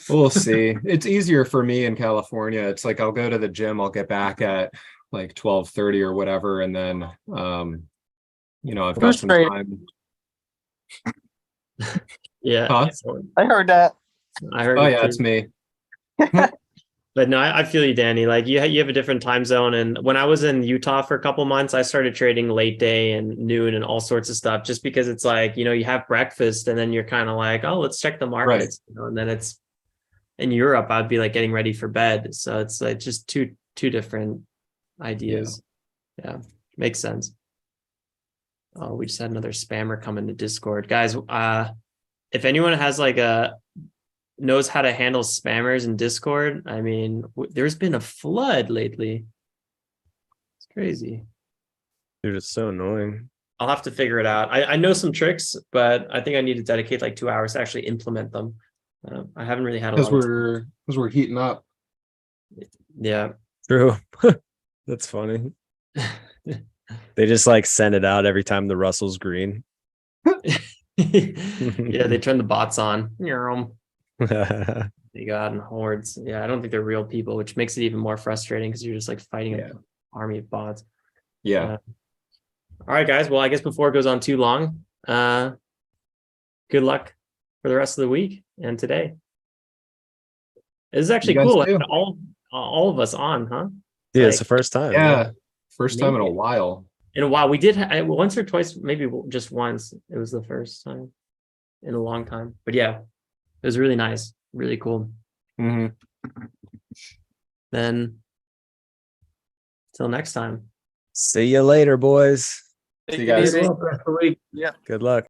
we'll see. It's easier for me in California. It's like I'll go to the gym, I'll get back at like 12:30 or whatever, and then I've got some time. Yeah. Huh? I heard that. I heard it's me. But no, I feel you, Danny. Like you have a different time zone. And when I was in Utah for a couple months, I started trading late day and noon and all sorts of stuff, just because it's like, you have breakfast and then you're kind of like, oh, let's check the markets. And then it's in Europe, I'd be like getting ready for bed. So it's like just two different ideas. Yeah, makes sense. Oh, we just had another spammer come into Discord. Guys, if anyone has knows how to handle spammers in Discord, I mean, there's been a flood lately. It's crazy. They're just so annoying. I'll have to figure it out. I know some tricks, but I think I need to dedicate like 2 hours to actually implement them. I haven't really had a lot Because we're heating up. Yeah. True. That's funny. They just like send it out every time the Russell's green. Yeah, they turn the bots on. They got in hordes. Yeah, I don't think they're real people, which makes it even more frustrating because you're just like fighting an army of bots. Yeah. All right, guys. Well, I guess before it goes on too long, good luck for the rest of the week and today. This is actually cool. Like, all of us on, huh? Yeah, it's the first time. Yeah. First time in a while. In a while. We did once or twice, maybe just once. It was the first time in a long time. But yeah, it was really nice. Really cool. Mm-hmm. Then till next time. See you later, boys. See you guys. Good luck rest of the week. Good luck.